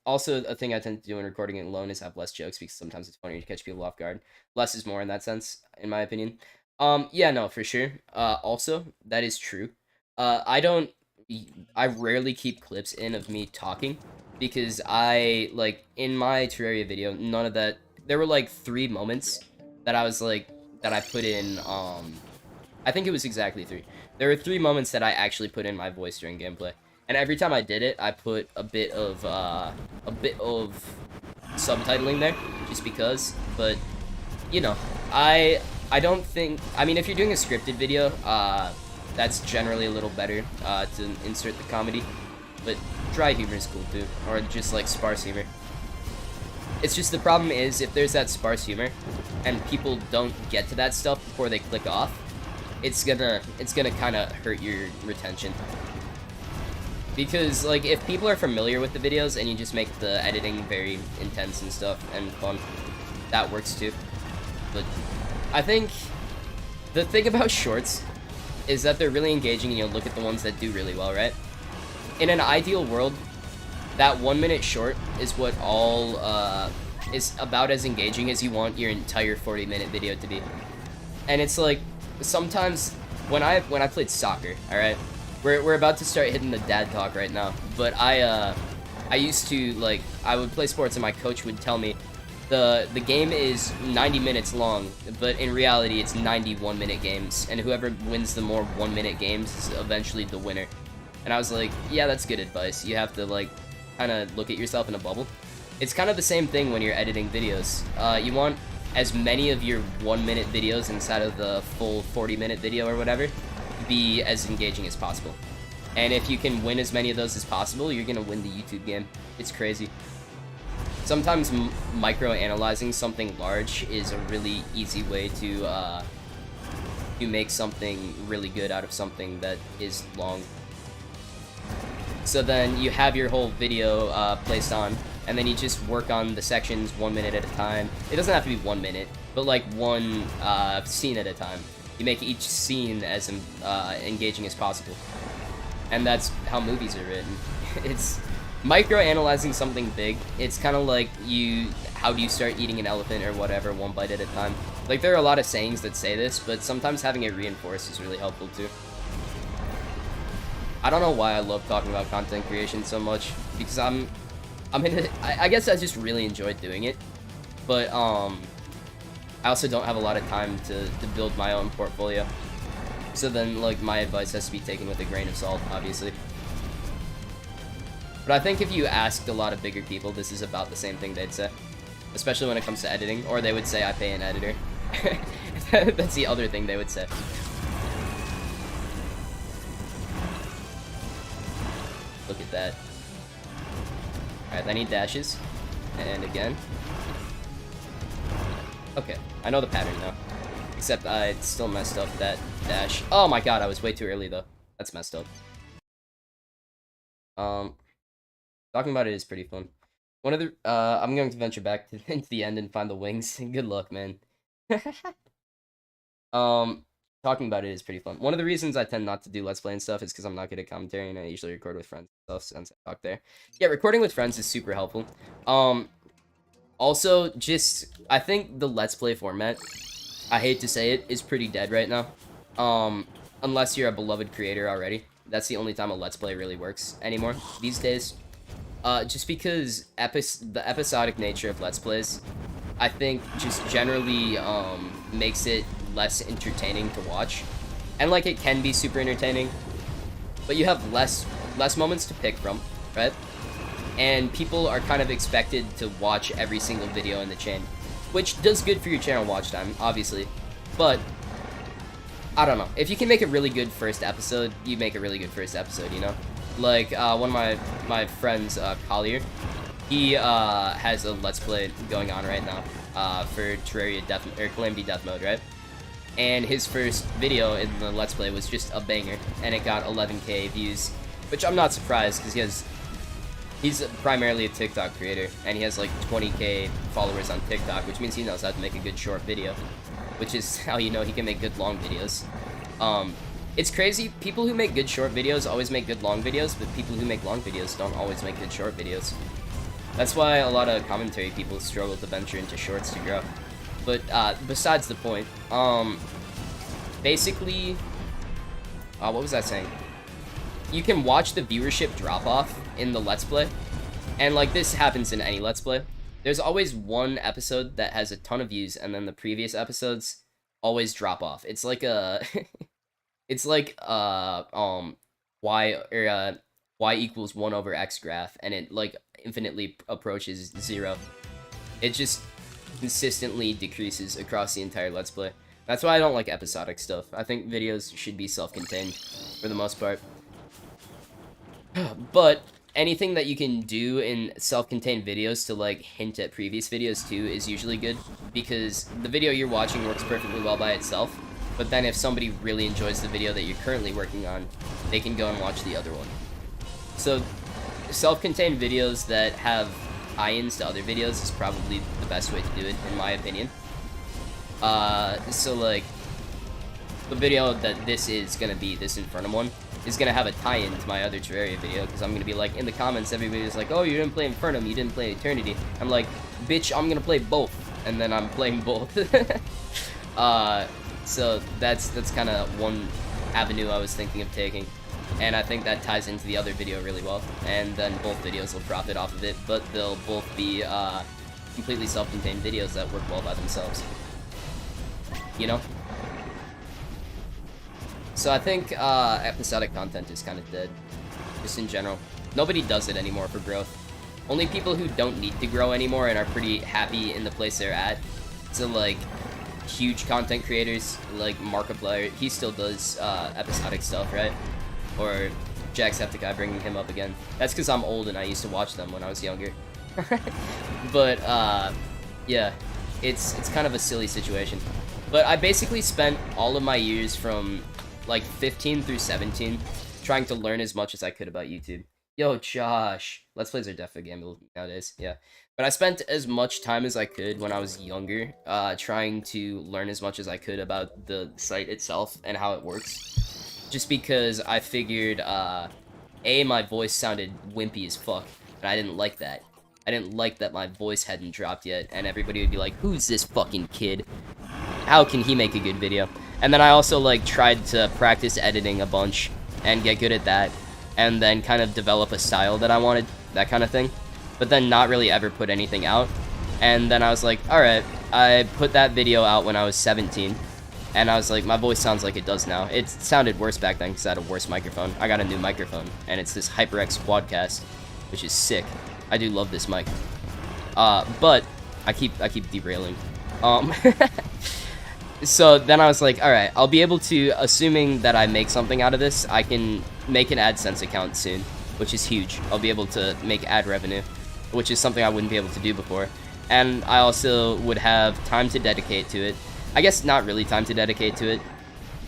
Also, a thing I tend to do when recording it alone is have less jokes, because sometimes it's funnier to catch people off guard. Less is more in that sense, in my opinion. Yeah, no, for sure. Also, that is true. I rarely keep clips in of me talking, because like, in my Terraria video, none of that, there were, like, 3 moments that I was, like, that I put in, I think it was exactly 3. There were 3 moments that I actually put in my voice during gameplay, and every time I did it, I put a bit of subtitling there, just because, but, you know, I don't think, I mean, if you're doing a scripted video, that's generally a little better, to insert the comedy, but dry humor is cool too, or just like sparse humor. It's just the problem is, if there's that sparse humor, and people don't get to that stuff before they click off, it's gonna kind of hurt your retention. Because, like, if people are familiar with the videos, and you just make the editing very intense and stuff, and fun, that works too. But I think the thing about shorts is that they're really engaging, and you'll look at the ones that do really well, right? In an ideal world, that 1-minute short is what all, is about as engaging as you want your entire 40-minute video to be. And it's like, sometimes, when I played soccer, alright? We're about to start hitting the dad talk right now, but I used to, like, I would play sports and my coach would tell me, the game is 90 minutes long, but in reality it's 91-minute games, and whoever wins the more 1-minute games is eventually the winner. And I was like, yeah, that's good advice. You have to, like, kind of look at yourself in a bubble. It's kind of the same thing when you're editing videos. You want as many of your 1-minute videos inside of the full 40-minute video or whatever to be as engaging as possible. And if you can win as many of those as possible, you're gonna win the YouTube game. It's crazy. Sometimes micro-analyzing something large is a really easy way to make something really good out of something that is long. So then you have your whole video placed on, and then you just work on the sections 1 minute at a time. It doesn't have to be 1 minute, but like one scene at a time. You make each scene as engaging as possible. And that's how movies are written. It's micro-analyzing something big. It's kind of like how do you start eating an elephant or whatever, 1 bite at a time. Like, there are a lot of sayings that say this, but sometimes having it reinforced is really helpful too. I don't know why I love talking about content creation so much, because I guess I just really enjoy doing it, but I also don't have a lot of time to build my own portfolio. So then, like, my advice has to be taken with a grain of salt, obviously. But I think if you asked a lot of bigger people, this is about the same thing they'd say. Especially when it comes to editing, or they would say, I pay an editor. That's the other thing they would say. Look at that. Alright, I need dashes. And again. Okay, I know the pattern now. Except I still messed up that dash. Oh my god, I was way too early though. That's messed up. Talking about it is pretty fun. One of the I'm going to venture back to the end and find the wings. Good luck, man. Talking about it is pretty fun. One of the reasons I tend not to do Let's Play and stuff is because I'm not good at commentary, and I usually record with friends and stuff since I talk there. Yeah, recording with friends is super helpful. Also, just, I think the Let's Play format, I hate to say it, is pretty dead right now. Unless you're a beloved creator already. That's the only time a Let's Play really works anymore these days. Just because the episodic nature of Let's Plays, I think, just generally makes it less entertaining to watch. And, like, it can be super entertaining, but you have less moments to pick from, right? And people are kind of expected to watch every single video in the chain, which does good for your channel watch time, obviously. But, I don't know. If you can make a really good first episode, you make a really good first episode, you know? Like, one of my friends, Collier, he has a Let's Play going on right now for Terraria Calamity Deathmode, right? And his first video in the Let's Play was just a banger, and it got 11k views, which I'm not surprised, because he's primarily a TikTok creator, and he has like 20k followers on TikTok, which means he knows how to make a good short video, which is how you know he can make good long videos. It's crazy, people who make good short videos always make good long videos, but people who make long videos don't always make good short videos. That's why a lot of commentary people struggle to venture into shorts to grow. But, besides the point, basically, what was I saying? You can watch the viewership drop off in the Let's Play, and, like, this happens in any Let's Play. There's always one episode that has a ton of views, and then the previous episodes always drop off. It's like a, it's like, y equals 1 over x graph, and it, like, infinitely approaches 0. It just consistently decreases across the entire Let's Play. That's why I don't like episodic stuff. I think videos should be self-contained for the most part. But anything that you can do in self-contained videos to, like, hint at previous videos too is usually good, because the video you're watching works perfectly well by itself, but then if somebody really enjoys the video that you're currently working on, they can go and watch the other one. So self-contained videos that have tie-ins to other videos is probably the best way to do it, in my opinion. So, like, the video that this is gonna be, this infernum one, is gonna have a tie-in to my other Terraria video, because I'm gonna be like, in the comments, everybody's like, oh, you didn't play Infernum, you didn't play Eternity. I'm like, bitch, I'm gonna play both, and then I'm playing both. So that's kind of one avenue I was thinking of taking, and I think that ties into the other video really well, and then both videos will profit off of it, but they'll both be completely self-contained videos that work well by themselves, you know? So I think episodic content is kind of dead, just in general. Nobody does it anymore for growth. Only people who don't need to grow anymore and are pretty happy in the place they're at. So, like, huge content creators, like Markiplier, he still does episodic stuff, right? Or Jacksepticeye, bringing him up again. That's because I'm old and I used to watch them when I was younger. But, yeah, it's kind of a silly situation. But I basically spent all of my years from, like, 15 through 17 trying to learn as much as I could about YouTube. Yo, Josh. Let's Plays are definitely gamble nowadays, yeah. But I spent as much time as I could when I was younger trying to learn as much as I could about the site itself and how it works. Just because I figured, A, my voice sounded wimpy as fuck, and I didn't like that. I didn't like that my voice hadn't dropped yet, and everybody would be like, who's this fucking kid? How can he make a good video? And then I also, like, tried to practice editing a bunch and get good at that, and then kind of develop a style that I wanted, that kind of thing, but then not really ever put anything out. And then I was like, alright, I put that video out when I was 17, and I was like, my voice sounds like it does now. It sounded worse back then because I had a worse microphone. I got a new microphone, and it's this HyperX Quadcast, which is sick. I do love this mic. But I keep derailing. So then I was like, alright, I'll be able to, assuming that I make something out of this, I can make an AdSense account soon, which is huge. I'll be able to make ad revenue, which is something I wouldn't be able to do before. And I also would have time to dedicate to it. I guess not really time to dedicate to it,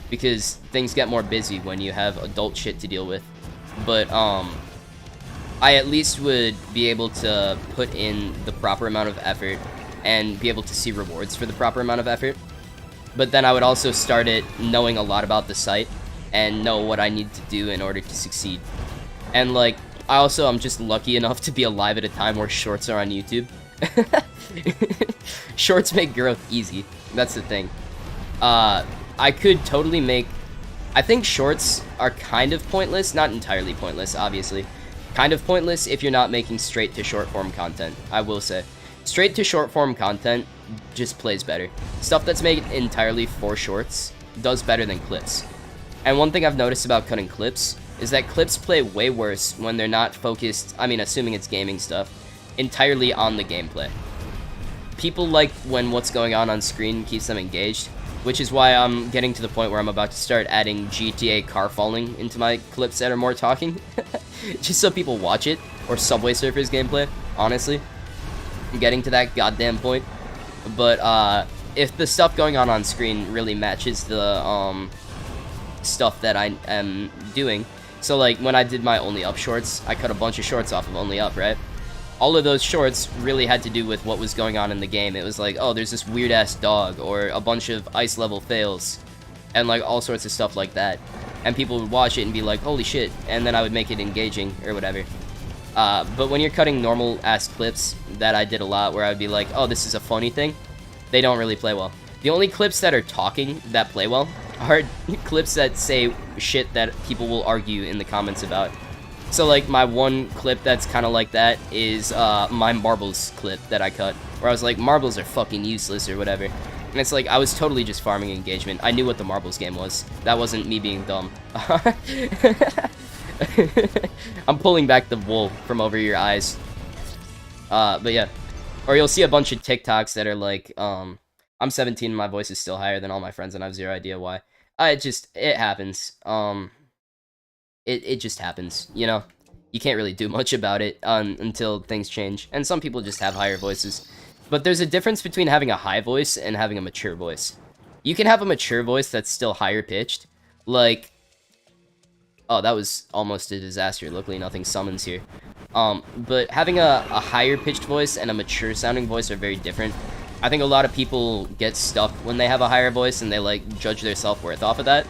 because things get more busy when you have adult shit to deal with. But, I at least would be able to put in the proper amount of effort and be able to see rewards for the proper amount of effort. But then I would also start it knowing a lot about the site and know what I need to do in order to succeed. And like, I'm just lucky enough to be alive at a time where shorts are on YouTube. Shorts make growth easy. That's the thing. I could totally make... I think shorts are kind of pointless. Not entirely pointless, obviously. Kind of pointless if you're not making straight to short form content, I will say. Straight to short form content just plays better. Stuff that's made entirely for shorts does better than clips. And one thing I've noticed about cutting clips is that clips play way worse when they're not focused, I mean, assuming it's gaming stuff, entirely on the gameplay. People like when what's going on screen keeps them engaged, which is why I'm getting to the point where I'm about to start adding GTA car falling into my clips that are more talking. Just so people watch it, or Subway Surfers gameplay, honestly. I'm getting to that goddamn point. But if the stuff going on screen really matches the stuff that I am doing, so like when I did my Only Up shorts, I cut a bunch of shorts off of Only Up, right? All of those shorts really had to do with what was going on in the game. It was like, oh, there's this weird ass dog, or a bunch of ice level fails, and like all sorts of stuff like that. And people would watch it and be like, holy shit, and then I would make it engaging or whatever. But when you're cutting normal ass clips, that I did a lot, where I would be like, oh, this is a funny thing, they don't really play well. The only clips that are talking that play well are clips that say shit that people will argue in the comments about. So like my one clip that's kind of like that is my marbles clip that I cut, where I was like, marbles are fucking useless or whatever. And it's like, I was totally just farming engagement. I knew what the marbles game was. That wasn't me being dumb. I'm pulling back the wool from over your eyes. But yeah. Or you'll see a bunch of TikToks that are like, I'm 17 and my voice is still higher than all my friends and I have zero idea why. It happens. It just happens, you know? You can't really do much about it until things change. And some people just have higher voices. But there's a difference between having a high voice and having a mature voice. You can have a mature voice that's still higher pitched. Like... Oh, that was almost a disaster. Luckily, nothing summons here. But having a higher pitched voice and a mature sounding voice are very different. I think a lot of people get stuck when they have a higher voice and they like judge their self-worth off of that.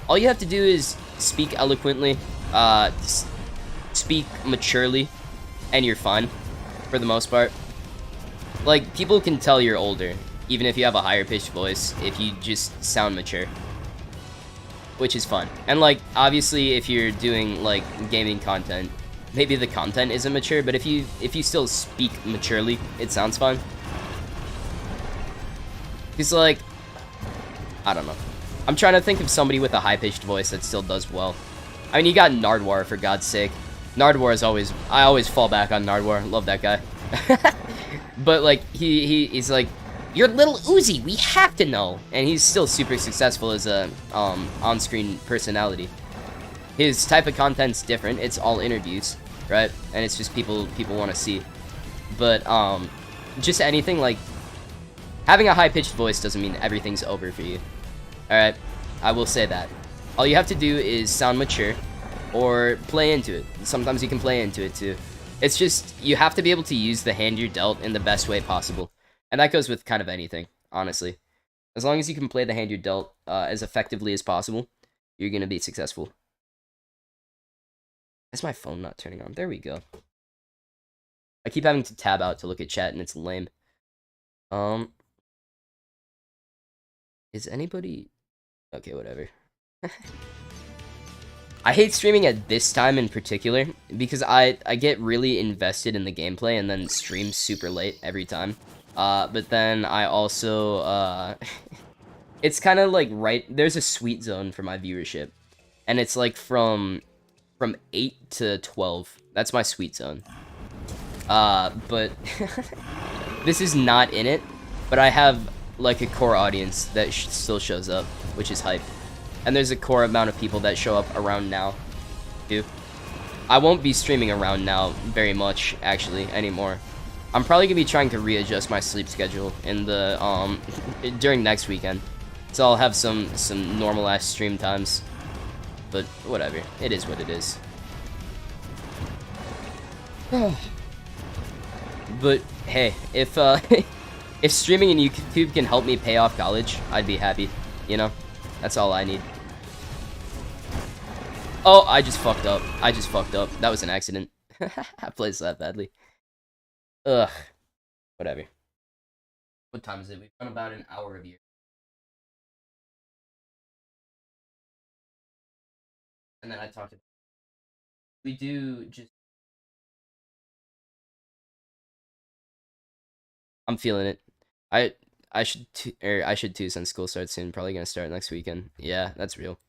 All you have to do is speak eloquently, speak maturely, and you're fine, for the most part. Like, people can tell you're older, even if you have a higher pitched voice, if you just sound mature. Which is fun. And like, obviously, if you're doing like gaming content, maybe the content isn't mature, but if you still speak maturely, it sounds fun. Because like, I don't know. I'm trying to think of somebody with a high-pitched voice that still does well. I mean, you got Nardwar, for God's sake. Nardwar is always... I always fall back on Nardwar. Love that guy. But, like, he's like, you're little Uzi, we have to know! And he's still super successful as a on-screen personality. His type of content's different. It's all interviews, right? And it's just people want to see. But, just anything, like... Having a high-pitched voice doesn't mean everything's over for you. Alright, I will say that. All you have to do is sound mature, or play into it. Sometimes you can play into it too. It's just, you have to be able to use the hand you're dealt in the best way possible. And that goes with kind of anything, honestly. As long as you can play the hand you're dealt as effectively as possible, you're gonna be successful. Is my phone not turning on? There we go. I keep having to tab out to look at chat and it's lame. Is anybody... Okay, whatever. I hate streaming at this time in particular, because I get really invested in the gameplay and then stream super late every time. But then I also, it's kind of like there's a sweet zone for my viewership. And it's like from 8 to 12. That's my sweet zone. But this is not in it, but I have like a core audience that still shows up, which is hype. And there's a core amount of people that show up around now, too. I won't be streaming around now very much, actually, anymore. I'm probably gonna be trying to readjust my sleep schedule in the during next weekend, so I'll have some normal ass stream times. But whatever, it is what it is. But hey, if if streaming and YouTube can help me pay off college, I'd be happy. You know, that's all I need. Oh, I just fucked up. That was an accident. I played that badly. Ugh. Whatever. What time is it? We've done about an hour of you. And then I talked about... We do just... I'm feeling it. I should too since school starts soon. Probably gonna start next weekend. Yeah, that's real.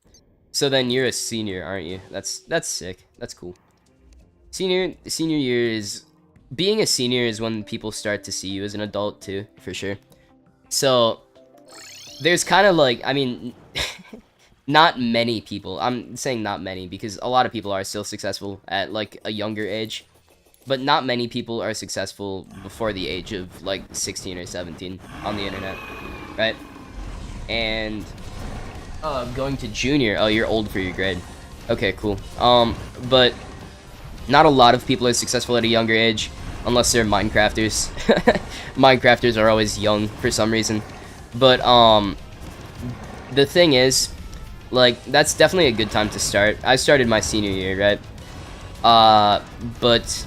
So then you're a senior, aren't you? That's sick. That's cool. Senior year is... Being a senior is when people start to see you as an adult too, for sure. So there's kind of like, I mean, not many people. I'm saying not many because a lot of people are still successful at like a younger age, but not many people are successful before the age of like 16 or 17 on the internet, right? And going to junior, oh, you're old for your grade. Okay, cool. But not a lot of people are successful at a younger age unless they're Minecrafters. Minecrafters are always young for some reason. But the thing is, like, that's definitely a good time to start. I started my senior year, right? But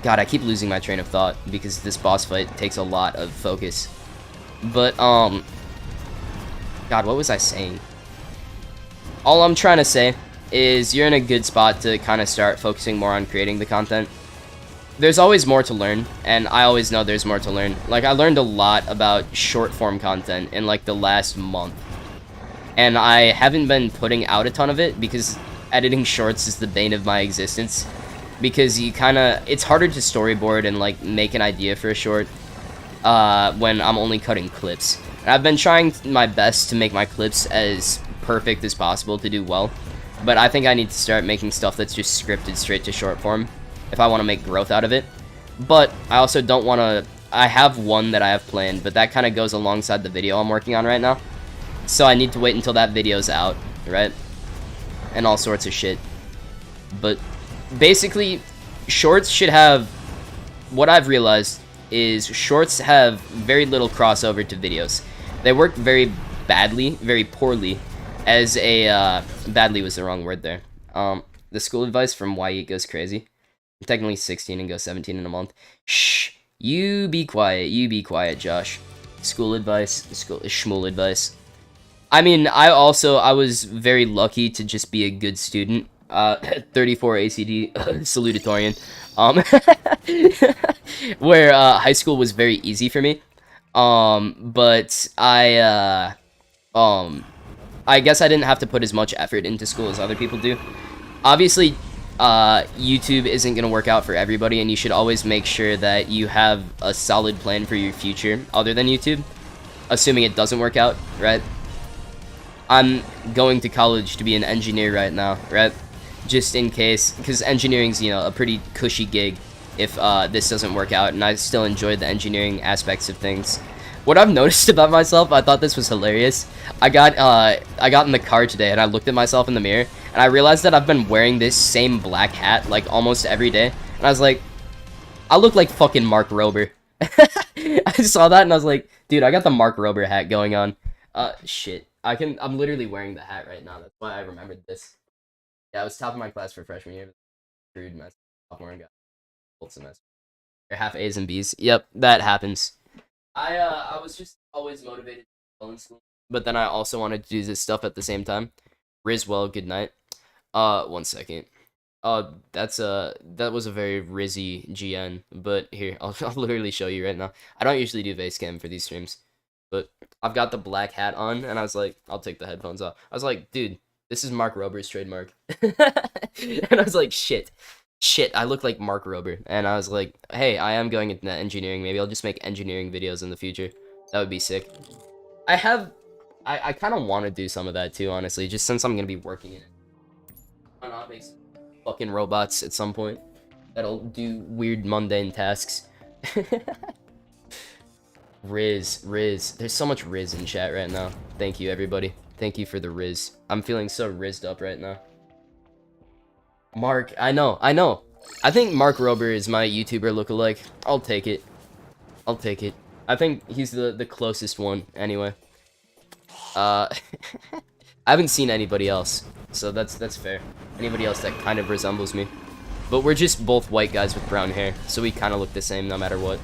God, I keep losing my train of thought because this boss fight takes a lot of focus. But God, what was I saying? All I'm trying to say is you're in a good spot to kind of start focusing more on creating the content. There's always more to learn, and I always know there's more to learn. Like, I learned a lot about short form content in like the last month, and I haven't been putting out a ton of it because editing shorts is the bane of my existence, because you kind of, it's harder to storyboard and like make an idea for a short when I'm only cutting clips. And I've been trying my best to make my clips as perfect as possible to do well, but I think I need to start making stuff that's just scripted straight to short form if I want to make growth out of it. But I also don't want to... I have one that I have planned, but that kind of goes alongside the video I'm working on right now. So I need to wait until that video's out, right? And all sorts of shit. But basically, shorts should have... What I've realized is shorts have very little crossover to videos. They work very badly, very poorly, as a... badly was the wrong word there. The school advice from Wyeeett goes crazy. I'm technically 16 and go 17 in a month. Shh. You be quiet, Josh. School advice, schmool advice. I mean, I was very lucky to just be a good student. 34 ACD, salutatorian. Where, high school was very easy for me. But I guess I didn't have to put as much effort into school as other people do. Obviously, YouTube isn't going to work out for everybody, and you should always make sure that you have a solid plan for your future other than YouTube, assuming it doesn't work out, right? I'm going to college to be an engineer right now, right? Just in case, because engineering's, you know, a pretty cushy gig if this doesn't work out, and I still enjoy the engineering aspects of things. What I've noticed about myself, I thought this was hilarious. I got in the car today, and I looked at myself in the mirror, and I realized that I've been wearing this same black hat, like, almost every day. And I was like, I look like fucking Mark Rober. I saw that, and I was like, dude, I got the Mark Rober hat going on. Shit. I'm literally wearing the hat right now. That's why I remembered this. Yeah, I was top of my class for freshman year. Screwed my sophomore and got full semester. Or half A's and B's. Yep, that happens. I was just always motivated in school, but then I also wanted to do this stuff at the same time. Rizwell, good night. 1 second. That was a very Rizzy GN, but here, I'll literally show you right now. I don't usually do face cam for these streams, but I've got the black hat on, and I was like, I'll take the headphones off. I was like, dude, this is Mark Rober's trademark. And I was like, shit, I look like Mark Rober. And I was like, hey, I am going into engineering. Maybe I'll just make engineering videos in the future. That would be sick. I kind of want to do some of that too, honestly, just since I'm gonna be working in it. Why not make some fucking robots at some point that'll do weird mundane tasks? Riz. There's so much Riz in chat right now. Thank you, everybody. Thank you for the Riz. I'm feeling so rizzed up right now. Mark, I know. I think Mark Rober is my YouTuber lookalike. I'll take it. I think he's the closest one, anyway. I haven't seen anybody else, so that's fair. Anybody else that kind of resembles me. But we're just both white guys with brown hair, so we kind of look the same no matter what.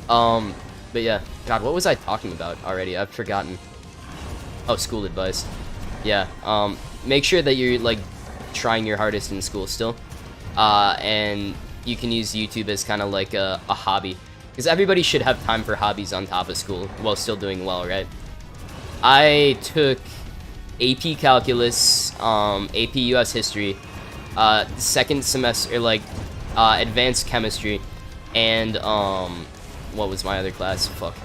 But yeah. God, what was I talking about already? I've forgotten. Oh, school advice. Yeah, make sure that you're, like, trying your hardest in school still. And you can use YouTube as kind of like a hobby. Because everybody should have time for hobbies on top of school while still doing well, right? I took AP Calculus, AP US History, second semester, like, Advanced Chemistry, and, what was my other class? Fuck.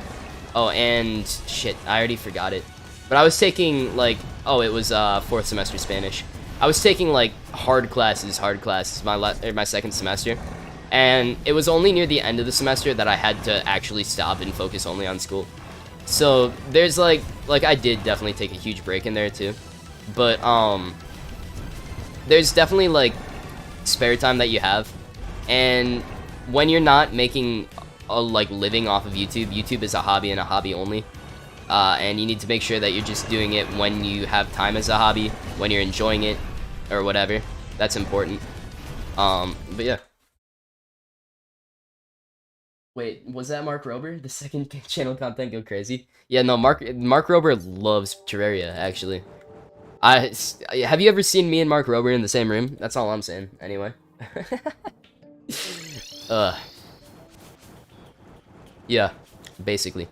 Oh, and, shit, I already forgot it. But I was taking, like, oh, it was, 4th semester Spanish. I was taking, like, hard classes my second semester. And it was only near the end of the semester that I had to actually stop and focus only on school. So, there's, like, I did definitely take a huge break in there, too. But, there's definitely, like, spare time that you have. And when you're not making a, like, living off of YouTube, YouTube is a hobby and a hobby only. And you need to make sure that you're just doing it when you have time as a hobby, when you're enjoying it, or whatever. That's important. But yeah. Wait, was that Mark Rober? The second channel content go crazy? Yeah, no, Mark Rober loves Terraria, actually. Have you ever seen me and Mark Rober in the same room? That's all I'm saying, anyway. Yeah, basically.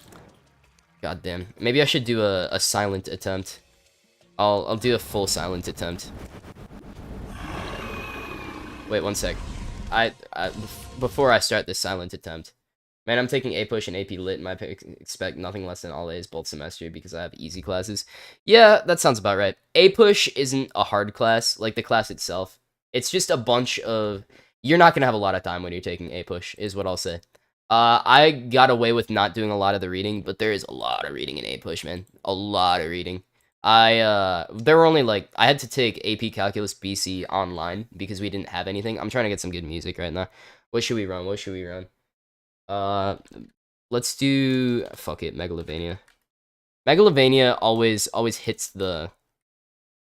God damn. Maybe I should do a silent attempt. I'll do a full silent attempt. Wait, one sec. Before I start this silent attempt. Man, I'm taking A Push and AP Lit, and I expect nothing less than all A's both semester because I have easy classes. Yeah, that sounds about right. A Push isn't a hard class, like the class itself. It's just a bunch of... You're not going to have a lot of time when you're taking A Push, is what I'll say. I got away with not doing a lot of the reading, but there is a lot of reading in A Push, man. A lot of reading. There were only, like... I had to take AP Calculus BC online because we didn't have anything. I'm trying to get some good music right now. What should we run? Let's do... Fuck it, Megalovania. Megalovania always hits the...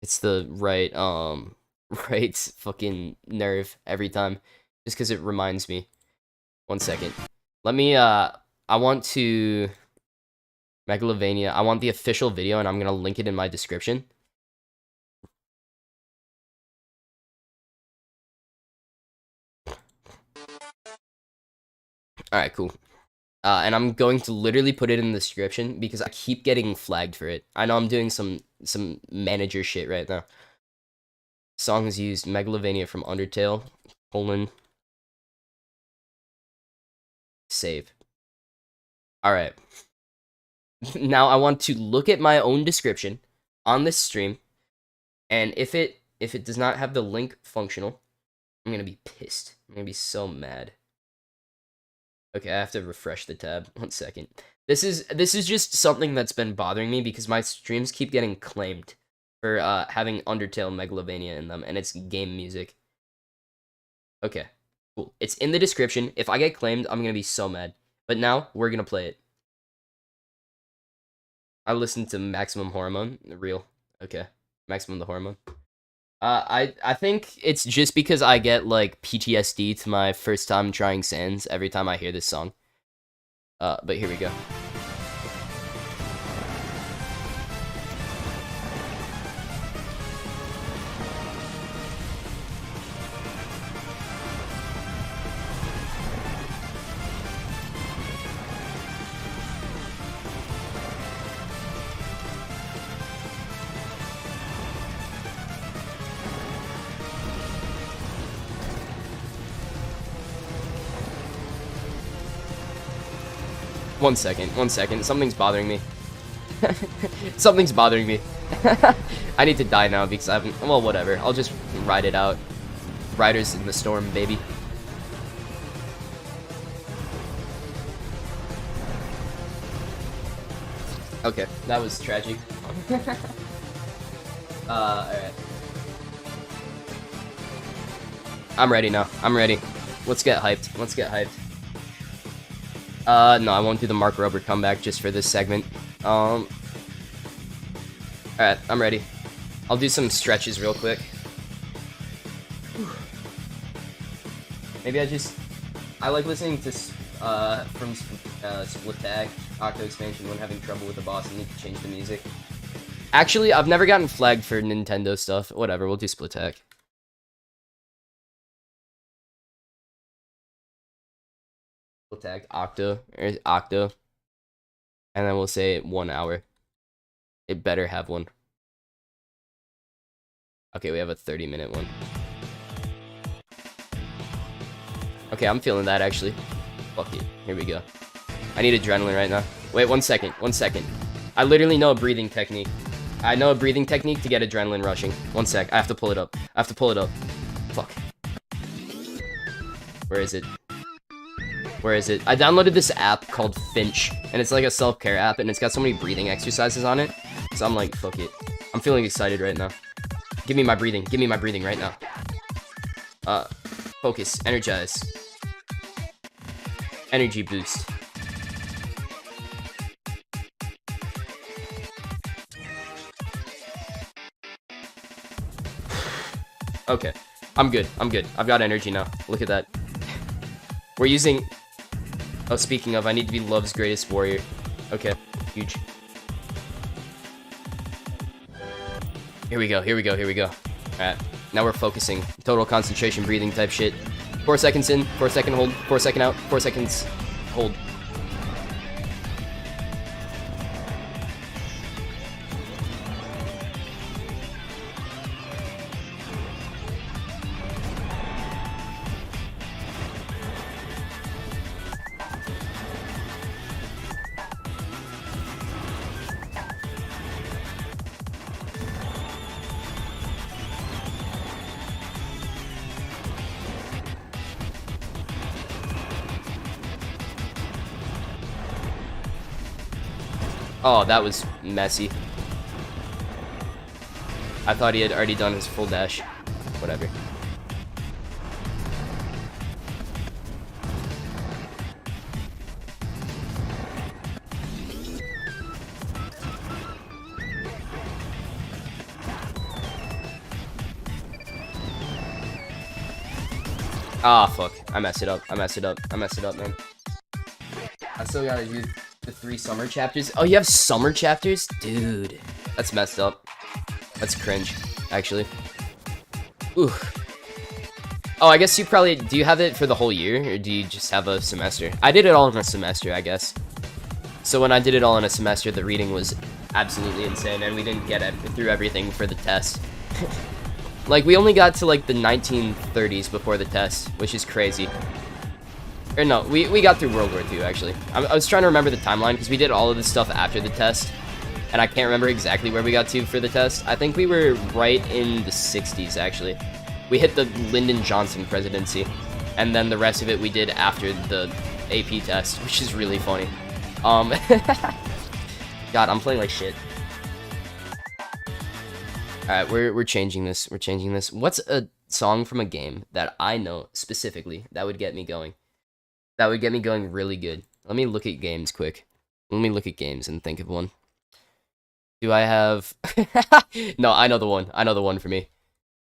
It's the right, right fucking nerve every time. Just because it reminds me. One second. Let me, I want to... Megalovania. I want the official video, and I'm gonna link it in my description. Alright, cool. And I'm going to literally put it in the description because I keep getting flagged for it. I know I'm doing some manager shit right now. Songs used Megalovania from Undertale, save. Alright. Now I want to look at my own description on this stream, and if it does not have the link functional, I'm gonna be pissed. I'm gonna be so mad. Okay, I have to refresh the tab. One second. This is just something that's been bothering me because my streams keep getting claimed for having Undertale Megalovania in them, and it's game music. Okay, cool. It's in the description. If I get claimed, I'm gonna be so mad. But now, we're gonna play it. I listened to Maximum Hormone. Real. Okay. Maximum the Hormone. I think it's just because I get, like, PTSD to my first time trying Sans every time I hear this song. But here we go. 1 second, 1 second. Something's bothering me. Something's bothering me. I need to die now because I haven't... Well, whatever. I'll just ride it out. Riders in the storm, baby. Okay, that was tragic. Alright. I'm ready now. I'm ready. Let's get hyped. Let's get hyped. No, I won't do the Mark Rober comeback just for this segment. Alright, I'm ready. I'll do some stretches real quick. Maybe I like listening to, from Split Tag, Octo Expansion when having trouble with the boss and need to change the music. Actually, I've never gotten flagged for Nintendo stuff. Whatever, we'll do Split Tag. We'll tag Octo, and then we'll say 1 hour. It better have one. Okay, we have a 30-minute one. Okay, I'm feeling that, actually. Fuck it. Here we go. I need adrenaline right now. Wait, 1 second. 1 second. I literally know a breathing technique. I know a breathing technique to get adrenaline rushing. 1 sec. I have to pull it up. I have to pull it up. Fuck. Where is it? Where is it? I downloaded this app called Finch, and it's like a self-care app, and it's got so many breathing exercises on it. So I'm like, fuck it. I'm feeling excited right now. Give me my breathing. Give me my breathing right now. Focus. Energize. Energy boost. Okay. I'm good. I'm good. I've got energy now. Look at that. We're using... Oh, speaking of, I need to be Love's greatest warrior. Okay. Huge. Here we go. Here we go. Here we go. Alright. Now we're focusing. Total concentration breathing type shit. 4 seconds in. 4 second hold. 4 second out. 4 seconds hold. Oh, that was messy. I thought he had already done his full dash. Whatever. Ah, fuck. I messed it up. I messed it up. I messed it up, man. I still gotta do the 3 summer chapters. Oh, you have summer chapters? Dude. That's messed up. That's cringe, actually. Ooh. Oh, I guess you probably... Do you have it for the whole year, or do you just have a semester? I did it all in a semester, I guess. So when I did it all in a semester, the reading was absolutely insane, and we didn't get through everything for the test. Like, we only got to, like, the 1930s before the test, which is crazy. Or no, we got through World War II, actually. I was trying to remember the timeline, because we did all of this stuff after the test. And I can't remember exactly where we got to for the test. I think we were right in the 60s, actually. We hit the Lyndon Johnson presidency. And then the rest of it we did after the AP test, which is really funny. God, I'm playing like shit. Alright, we're changing this. We're changing this. What's a song from a game that I know specifically that would get me going? That would get me going really good. Let me look at games quick. Let me look at games and think of one. Do I have... No, I know the one. I know the one for me.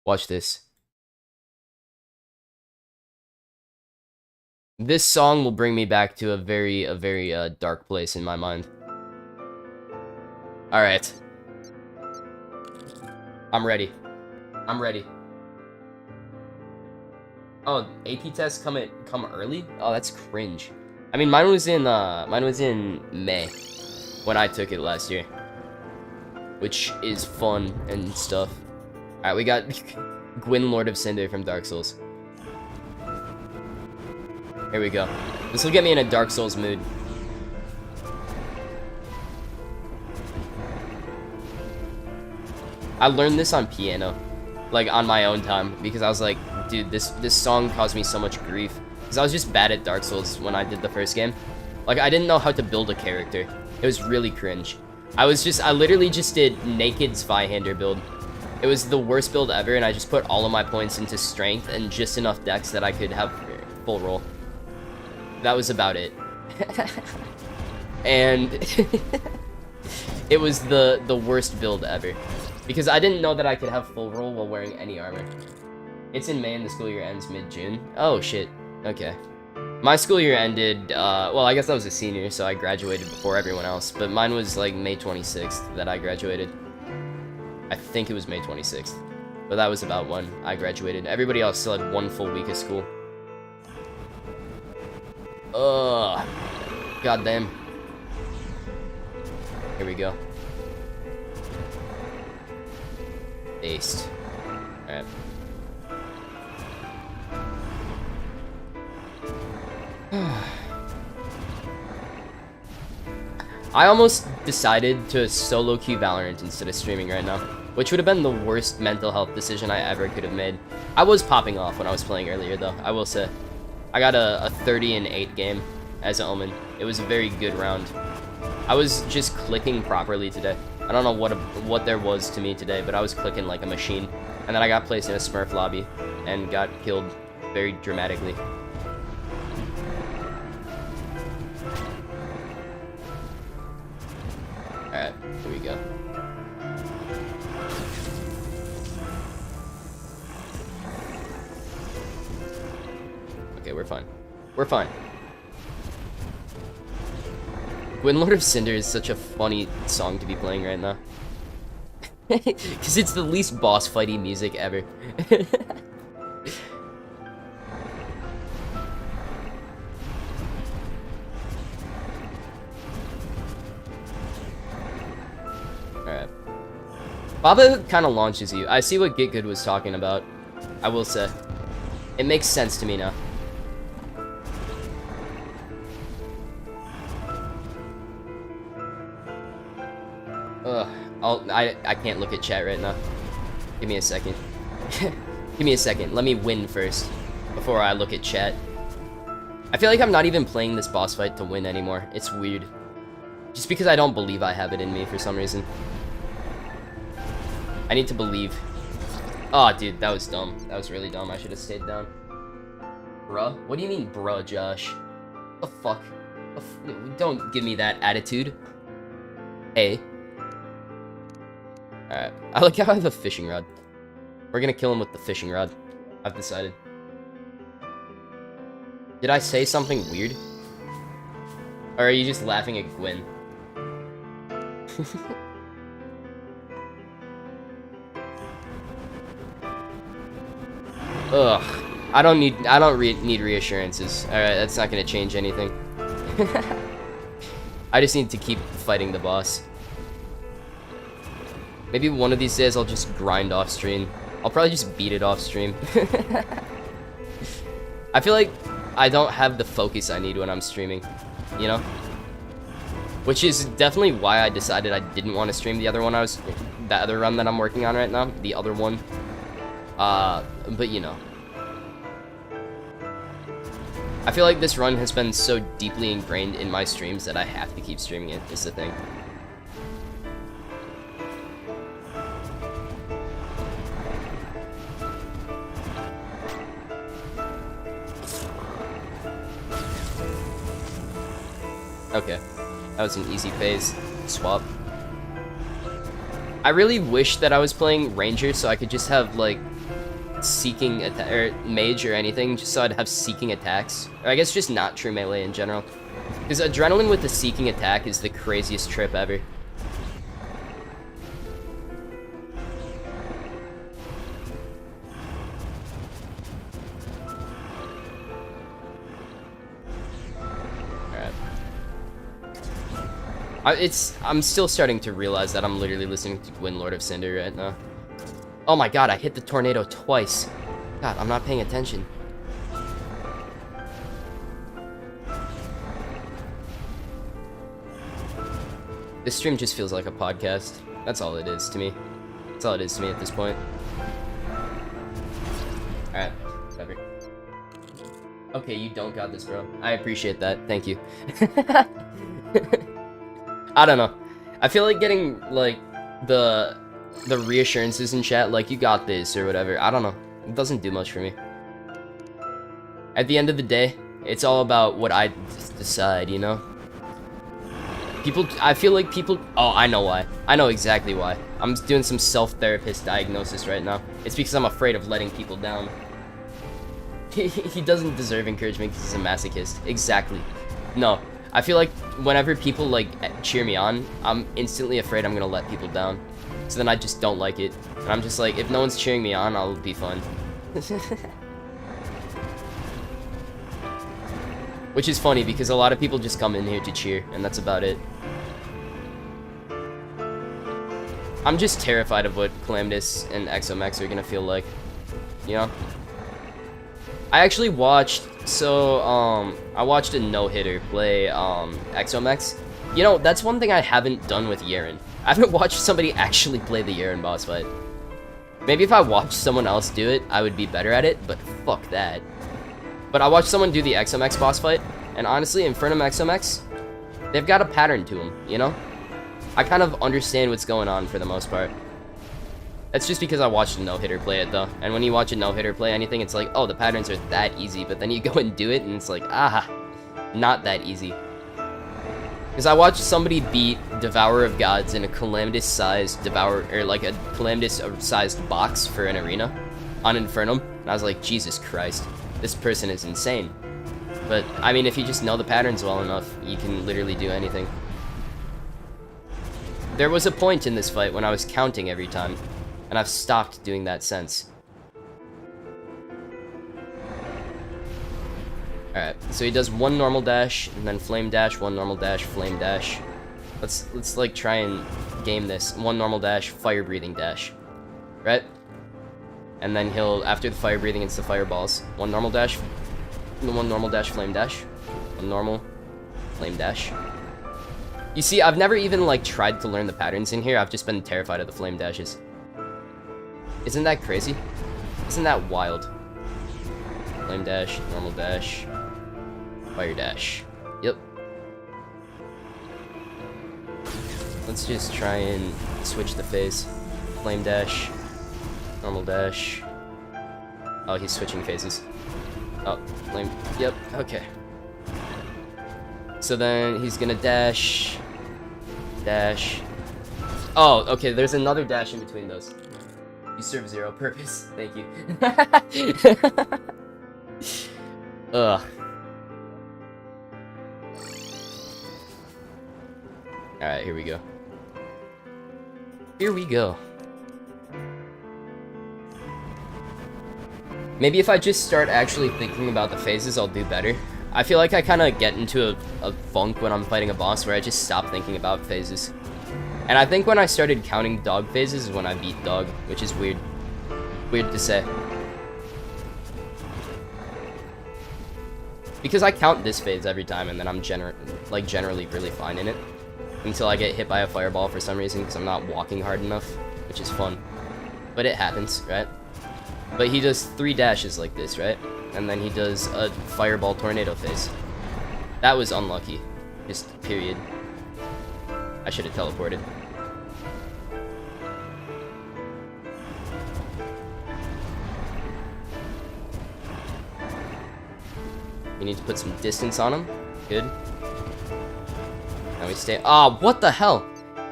Watch this. This song will bring me back to a very dark place in my mind. Alright. I'm ready. I'm ready. Oh, AP tests come early? Oh, that's cringe. I mean, mine was in May when I took it last year, which is fun and stuff. All right, we got Gwyn, Lord of Cinder from Dark Souls. Here we go. This will get me in a Dark Souls mood. I learned this on piano, like on my own time, because I was like, dude, this song caused me so much grief. Because I was just bad at Dark Souls when I did the first game. Like, I didn't know how to build a character. It was really cringe. I literally just did naked Zweihander build. It was the worst build ever, and I just put all of my points into strength and just enough dex that I could have full roll. That was about it. And it was the worst build ever. Because I didn't know that I could have full roll while wearing any armor. It's in May and the school year ends mid-June. Oh, shit. Okay. My school year ended, well, I guess I was a senior, so I graduated before everyone else. But mine was, like, May 26th that I graduated. I think it was May 26th. But that was about when I graduated. Everybody else still had 1 full week of school. Ugh. Goddamn. Here we go. Aced. Alright. I almost decided to solo queue Valorant instead of streaming right now, which would have been the worst mental health decision I ever could have made. I was popping off when I was playing earlier, though, I will say. I got a 30-8 game as an Omen. It was a very good round. I was just clicking properly today. I don't know what there was to me today, but I was clicking like a machine. And then I got placed in a Smurf lobby and got killed very dramatically. Alright, here we go. Okay, we're fine. We're fine. Gwynlord of Cinder is such a funny song to be playing right now. Because it's the least boss fighty music ever. Alright. Baba kind of launches you. I see what Get Good was talking about. I will say. It makes sense to me now. Ugh. I can't look at chat right now. Give me a second. Give me a second. Let me win first before I look at chat. I feel like I'm not even playing this boss fight to win anymore. It's weird. Just because I don't believe I have it in me for some reason. I need to believe. Oh, dude, that was dumb. That was really dumb. I should have stayed down. Bruh? What do you mean, bruh, Josh? The fuck? Don't give me that attitude. Hey. Alright. I like how I have a fishing rod. We're gonna kill him with the fishing rod. I've decided. Did I say something weird? Or are you just laughing at Gwyn? Ugh. I don't need reassurances. Alright, that's not gonna change anything. I just need to keep fighting the boss. Maybe one of these days I'll just grind off stream. I'll probably just beat it off stream. I feel like I don't have the focus I need when I'm streaming, you know? Which is definitely why I decided I didn't want to stream the other one the other run that I'm working on right now, the other one. But you know. I feel like this run has been so deeply ingrained in my streams that I have to keep streaming it, is the thing. Okay, that was an easy phase swap. I really wish that I was playing Ranger so I could just have, like, seeking attack, or mage or anything, just so I'd have seeking attacks. Or I guess just not true melee in general. Because adrenaline with the seeking attack is the craziest trip ever. I'm still starting to realize that I'm literally listening to Gwyn, Lord of Cinder right now. Oh my god, I hit the tornado twice. God, I'm not paying attention. This stream just feels like a podcast. That's all it is to me. That's all it is to me at this point. Alright, whatever. Okay, you don't got this, bro. I appreciate that. Thank you. I don't know. I feel like getting, like, the reassurances in chat, like, you got this, or whatever. I don't know. It doesn't do much for me. At the end of the day, it's all about what I decide, you know? I feel like people, oh, I know why. I know exactly why. I'm doing some self-therapist diagnosis right now. It's because I'm afraid of letting people down. He doesn't deserve encouragement because he's a masochist. Exactly. No. I feel like whenever people, like, cheer me on, I'm instantly afraid I'm gonna let people down. So then I just don't like it. And I'm just like, if no one's cheering me on, I'll be fine. Which is funny, because a lot of people just come in here to cheer, and that's about it. I'm just terrified of what Calamitous and Exomex are gonna feel like. You know? I actually watched, I watched a no-hitter play, Exomex. You know, that's one thing I haven't done with Yharon. I haven't watched somebody actually play the Yharon boss fight. Maybe if I watched someone else do it, I would be better at it, but fuck that. But I watched someone do the Exomex boss fight, and honestly, infernum Exomex, they've got a pattern to them, you know? I kind of understand what's going on for the most part. That's just because I watched a no-hitter play it, though. And when you watch a no-hitter play anything, it's like, oh, the patterns are that easy, but then you go and do it, and it's like, ah, not that easy. Because I watched somebody beat Devourer of Gods in a Calamitous-sized a Calamitous-sized box for an arena on Infernum, and I was like, Jesus Christ, this person is insane. But, I mean, if you just know the patterns well enough, you can literally do anything. There was a point in this fight when I was counting every time, and I've stopped doing that since. Alright, so he does one normal dash, and then flame dash, one normal dash, flame dash. Let's like try and game this. One normal dash, fire breathing dash. Right? And then he'll, after the fire breathing, it's the fireballs. One normal dash, flame dash. One normal, flame dash. You see, I've never even like tried to learn the patterns in here. I've just been terrified of the flame dashes. Isn't that crazy? Isn't that wild? Flame dash, normal dash, fire dash. Yep. Let's just try and switch the phase. Flame dash, normal dash. Oh, he's switching phases. Oh, flame. Yep, okay. So then he's gonna dash. Dash. Oh, okay, there's another dash in between those. You serve zero purpose. Thank you. Ugh. Alright, here we go. Here we go. Maybe if I just start actually thinking about the phases, I'll do better. I feel like I kind of get into a funk when I'm fighting a boss where I just stop thinking about phases. And I think when I started counting dog phases is when I beat dog, which is weird. Weird to say. Because I count this phase every time and then I'm generally really fine in it. Until I get hit by a fireball for some reason because I'm not walking hard enough, which is fun. But it happens, right? But he does 3 dashes like this, right? And then he does a fireball tornado phase. That was unlucky. Just period. I should have teleported. We need to put some distance on him. Good. Now we stay. Ah, what the hell?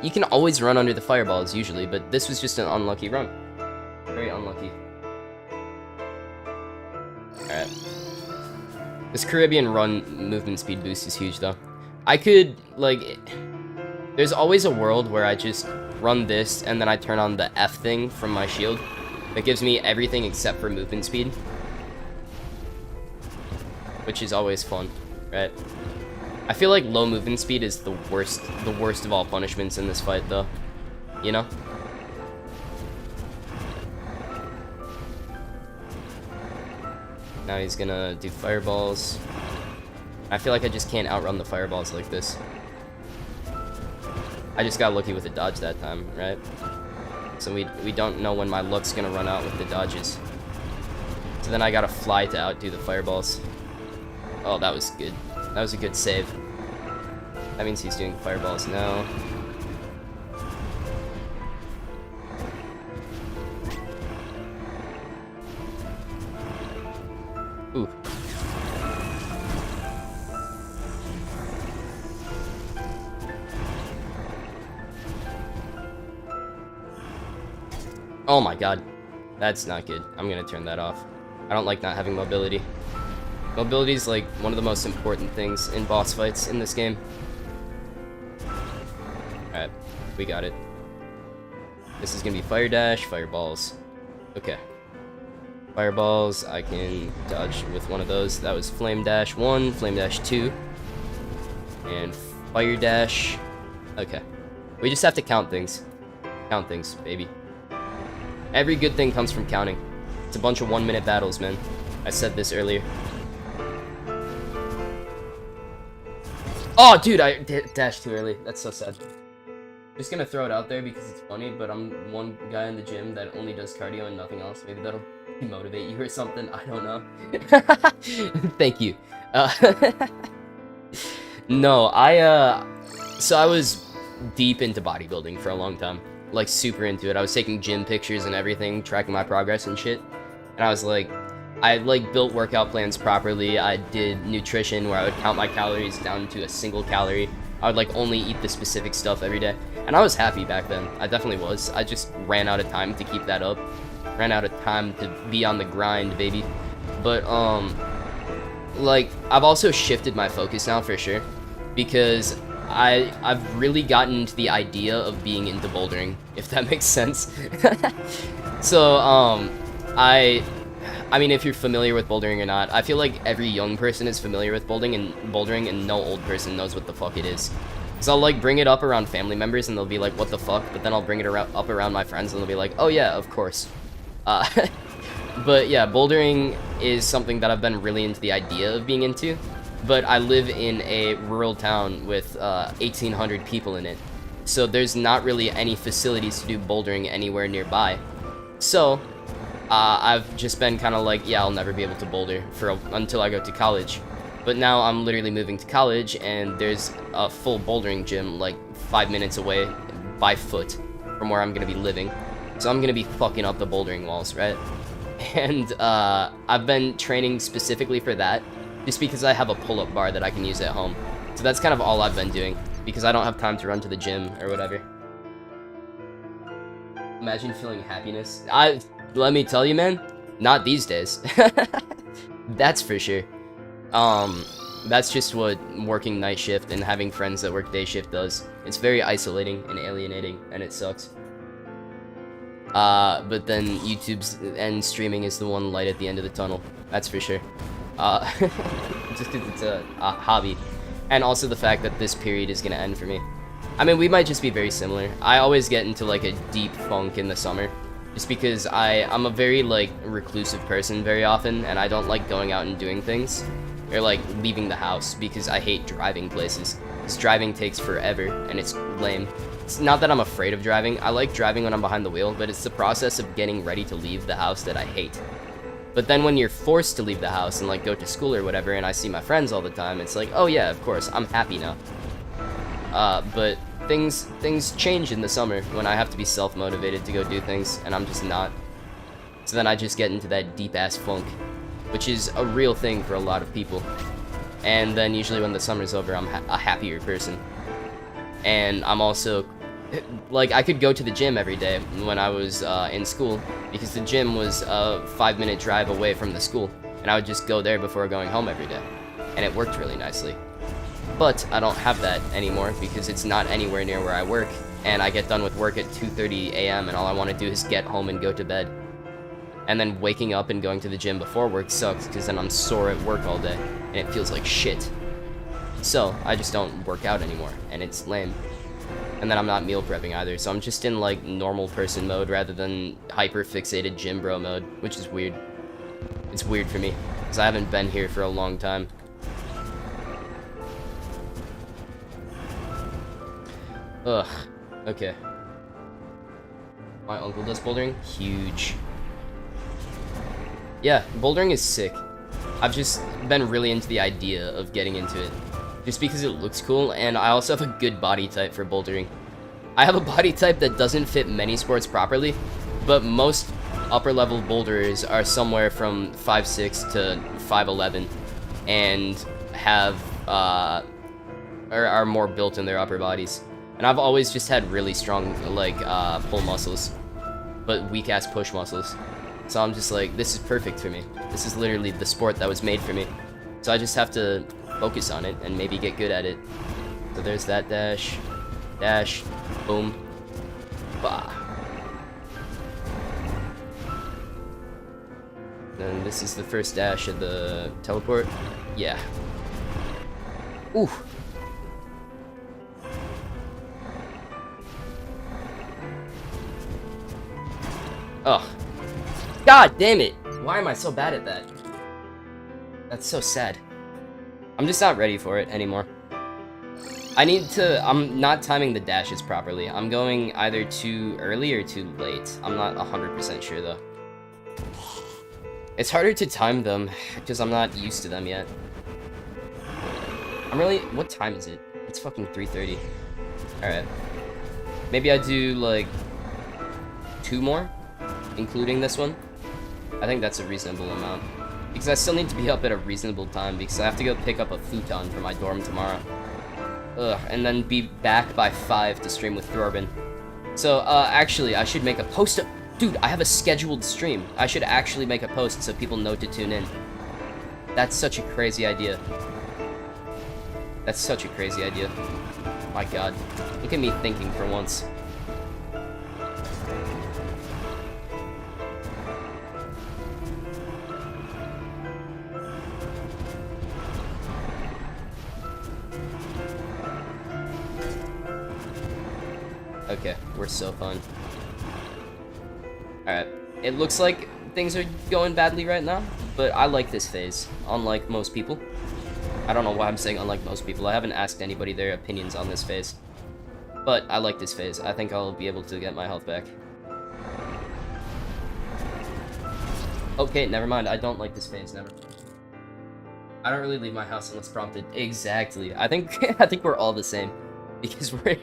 You can always run under the fireballs usually, but this was just an unlucky run. Very unlucky. Alright. This Caribbean run movement speed boost is huge though. I could, like, there's always a world where I just run this and then I turn on the F thing from my shield. That gives me everything except for movement speed. Which is always fun, right? I feel like low movement speed is the worst of all punishments in this fight though. You know? Now he's gonna do fireballs. I feel like I just can't outrun the fireballs like this. I just got lucky with a dodge that time, right? So we don't know when my luck's gonna run out with the dodges. So then I gotta fly to outdo the fireballs. Oh, that was good. That was a good save. That means he's doing fireballs now. Ooh. Oh my god. That's not good. I'm gonna turn that off. I don't like not having mobility. Mobility is like one of the most important things in boss fights in this game. Alright, we got it. This is gonna be fire dash, fireballs. Okay. Fireballs, I can dodge with one of those. That was flame dash 1, flame dash 2. And fire dash. Okay. We just have to count things. Count things, baby. Every good thing comes from counting. It's a bunch of 1-minute battles, man. I said this earlier. Oh, dude, I dashed too early. That's so sad. Just gonna throw it out there because it's funny, but I'm one guy in the gym that only does cardio and nothing else. Maybe that'll motivate you or something. I don't know. Thank you. No, so I was deep into bodybuilding for a long time. Like, super into it. I was taking gym pictures and everything, tracking my progress and shit. And I was like, I like built workout plans properly. I did nutrition where I would count my calories down to a single calorie. I would like only eat the specific stuff every day. And I was happy back then. I definitely was. I just ran out of time to keep that up. Ran out of time to be on the grind, baby. But, like, I've also shifted my focus now for sure. Because I've really gotten into the idea of being into bouldering, if that makes sense. So, I mean, if you're familiar with bouldering or not, I feel like every young person is familiar with bouldering and no old person knows what the fuck it is. So I'll like bring it up around family members and they'll be like, what the fuck? But then I'll bring it up around my friends and they'll be like, oh yeah, of course. But yeah, bouldering is something that I've been really into the idea of being into. But I live in a rural town with 1,800 people in it. So there's not really any facilities to do bouldering anywhere nearby. So I've just been kind of like, yeah, I'll never be able to boulder until I go to college. But now I'm literally moving to college, and there's a full bouldering gym like 5 minutes away by foot from where I'm gonna be living. So I'm gonna be fucking up the bouldering walls, right? And I've been training specifically for that, just because I have a pull-up bar that I can use at home. So that's kind of all I've been doing, because I don't have time to run to the gym or whatever. Imagine feeling happiness. Let me tell you, man, not these days. That's for sure. That's just what working night shift and having friends that work day shift does. It's very isolating and alienating, and it sucks. But then YouTube's and streaming is the one light at the end of the tunnel. That's for sure. Just because it's a hobby. And also the fact that this period is gonna end for me. I mean, we might just be very similar. I always get into like a deep funk in the summer. Just because I'm a very like reclusive person very often, and I don't like going out and doing things. Or like leaving the house, because I hate driving places. Because driving takes forever, and it's lame. It's not that I'm afraid of driving. I like driving when I'm behind the wheel, but it's the process of getting ready to leave the house that I hate. But then when you're forced to leave the house and like go to school or whatever, and I see my friends all the time, it's like, oh yeah, of course, I'm happy now. But things change in the summer when I have to be self-motivated to go do things, and I'm just not. So then I just get into that deep-ass funk, which is a real thing for a lot of people. And then usually when the summer's over, I'm a happier person. And I'm also, like, I could go to the gym every day when I was in school, because the gym was a 5-minute drive away from the school, and I would just go there before going home every day. And it worked really nicely. But I don't have that anymore, because it's not anywhere near where I work, and I get done with work at 2:30 a.m. and all I want to do is get home and go to bed. And then waking up and going to the gym before work sucks, because then I'm sore at work all day, and it feels like shit. So I just don't work out anymore, and it's lame. And then I'm not meal prepping either, so I'm just in like normal person mode rather than hyper fixated gym bro mode, which is weird. It's weird for me, because I haven't been here for a long time. Ugh, okay. My uncle does bouldering. Huge. Yeah, bouldering is sick. I've just been really into the idea of getting into it. Just because it looks cool, and I also have a good body type for bouldering. I have a body type that doesn't fit many sports properly, but most upper level boulderers are somewhere from 5'6" to 5'11", and have are more built in their upper bodies. And I've always just had really strong like pull muscles, but weak ass push muscles. So I'm just like, this is perfect for me. This is literally the sport that was made for me. So I just have to focus on it and maybe get good at it. So there's that dash, dash, boom, bah. Then this is the first dash of the teleport. Yeah. Ooh. Ugh. God damn it! Why am I so bad at that? That's so sad. I'm just not ready for it anymore. I'm not timing the dashes properly. I'm going either too early or too late. I'm not 100% sure though. It's harder to time them because I'm not used to them yet. What time is it? It's fucking 3:30. Alright. Maybe I do like 2 more, including this one. I think that's a reasonable amount. Because I still need to be up at a reasonable time because I have to go pick up a futon for my dorm tomorrow. Ugh, and then be back by 5 to stream with Thorben. So, actually, I should make a post. Dude, I have a scheduled stream. I should actually make a post so people know to tune in. That's such a crazy idea. That's such a crazy idea. My god. Look at me thinking for once. Okay, we're so fun. Alright, it looks like things are going badly right now, but I like this phase, unlike most people. I don't know why I'm saying unlike most people. I haven't asked anybody their opinions on this phase. But I like this phase. I think I'll be able to get my health back. Okay, never mind. I don't like this phase, never. I don't really leave my house unless prompted. Exactly. I think we're all the same. Because we're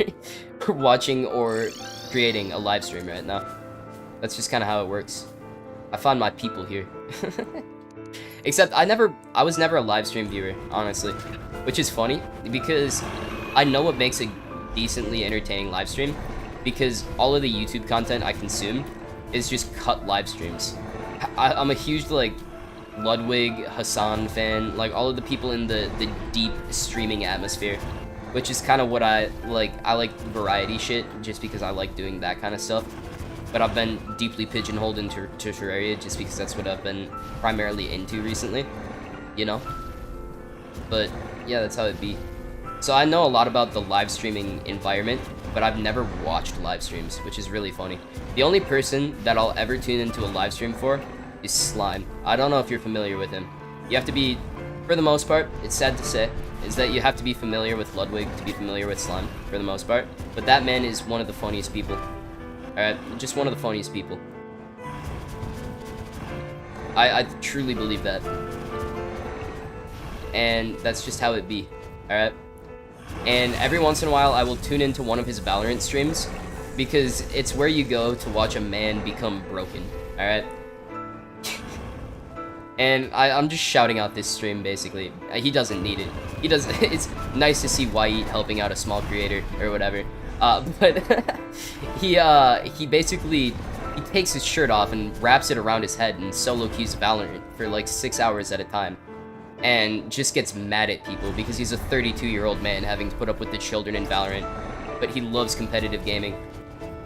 watching or creating a live stream right now. That's just kind of how it works. I find my people here. Except I was never a live stream viewer, honestly. Which is funny, because I know what makes a decently entertaining live stream. Because all of the YouTube content I consume is just cut live streams. I'm a huge, like, Ludwig, Hassan fan. Like, all of the people in the deep streaming atmosphere. Which is kind of what I like. I like variety shit just because I like doing that kind of stuff. But I've been deeply pigeonholed into terraria just because that's what I've been primarily into recently, you know? But yeah, that's how it be. So I know a lot about the live streaming environment, but I've never watched live streams, which is really funny. The only person that I'll ever tune into a live stream for is Slime. I don't know if you're familiar with him. You have to be, for the most part, it's sad to say, is that you have to be familiar with Ludwig to be familiar with Slime, for the most part. But that man is one of the funniest people. Alright, just one of the funniest people. I truly believe that. And that's just how it be, alright? And every once in a while, I will tune into one of his Valorant streams, because it's where you go to watch a man become broken, alright? And I'm just shouting out this stream, basically. He doesn't need it. He does. It's nice to see Wyeeett helping out a small creator, or whatever. But he basically, he takes his shirt off and wraps it around his head and solo queues Valorant for like 6 hours at a time. And just gets mad at people because he's a 32-year-old man having to put up with the children in Valorant. But he loves competitive gaming.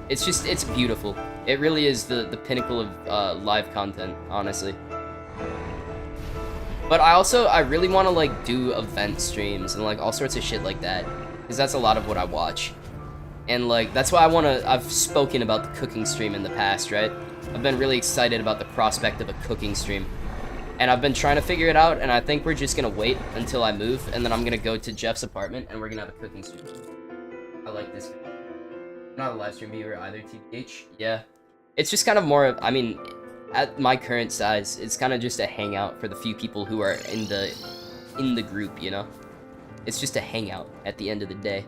It's just, it's beautiful. It really is the pinnacle of live content, honestly. But I really want to like do event streams and like all sorts of shit like that, because that's a lot of what I watch. And like, that's why I've spoken about the cooking stream in the past, right? I've been really excited about the prospect of a cooking stream. And I've been trying to figure it out, and I think we're just gonna wait until I move, and then I'm gonna go to Jeff's apartment, and we're gonna have a cooking stream. I like this. I'm not a live stream viewer either, TBH. Yeah. It's just kind of more of, I mean, at my current size, it's kind of just a hangout for the few people who are in the group, you know? It's just a hangout at the end of the day.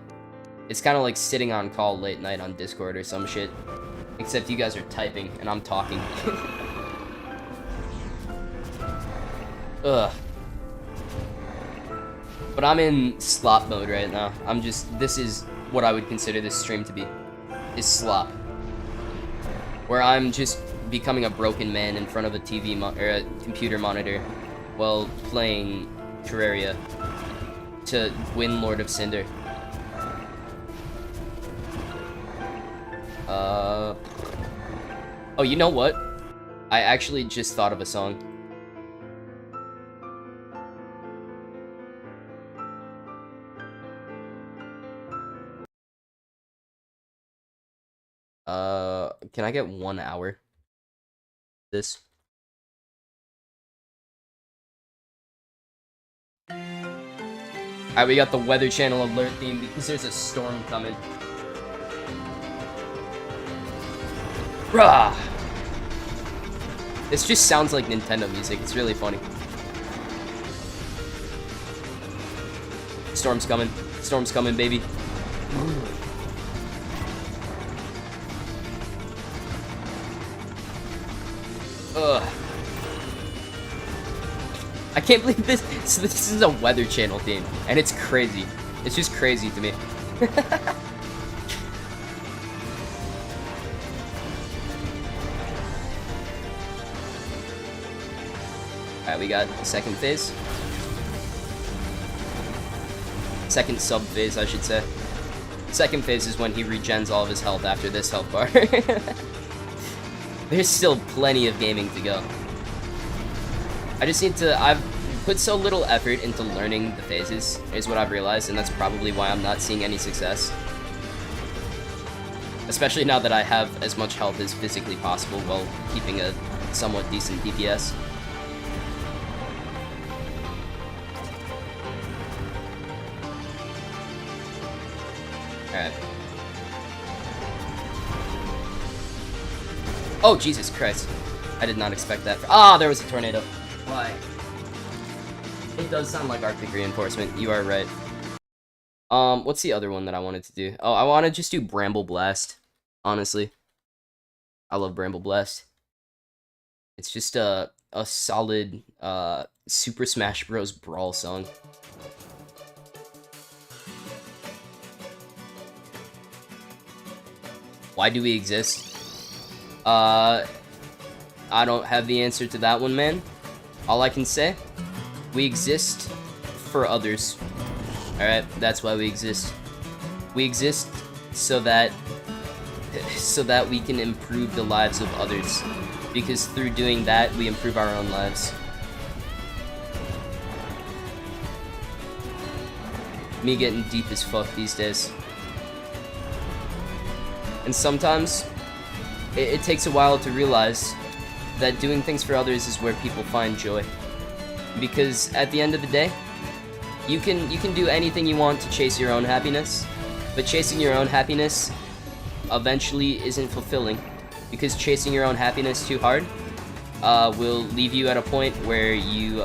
It's kind of like sitting on call late night on Discord or some shit. Except you guys are typing and I'm talking. Ugh. But I'm in slop mode right now. This is what I would consider this stream to be. Is slop. Where I'm just becoming a broken man in front of a TV or a computer monitor while playing Terraria to win Lord of Cinder. Oh, you know what? I actually just thought of a song. Can I get 1 hour? This. Alright, we got the Weather Channel alert theme because there's a storm coming. Rah! This just sounds like Nintendo music. It's really funny. Storm's coming. Storm's coming, baby. Ugh. I can't believe this. So this is a Weather Channel theme, and it's crazy. It's just crazy to me. Alright, we got second phase. Second sub phase, I should say. Second phase is when he regens all of his health after this health bar. There's still plenty of gaming to go. I just need to, I've put so little effort into learning the phases, is what I've realized, and that's probably why I'm not seeing any success. Especially now that I have as much health as physically possible while keeping a somewhat decent DPS. Alright. Oh, Jesus Christ. I did not expect that. Ah, there was a tornado. Why? It does sound like Arctic Reinforcement. You are right. What's the other one that I wanted to do? Oh, I want to just do Bramble Blast. Honestly. I love Bramble Blast. It's just a solid, Super Smash Bros. Brawl song. Why do we exist? I don't have the answer to that one, man. All I can say, we exist for others. Alright, that's why we exist. We exist so that we can improve the lives of others. Because through doing that, we improve our own lives. Me getting deep as fuck these days. And sometimes, it takes a while to realize that doing things for others is where people find joy. Because at the end of the day, you can do anything you want to chase your own happiness, but chasing your own happiness eventually isn't fulfilling. Because chasing your own happiness too hard will leave you at a point where you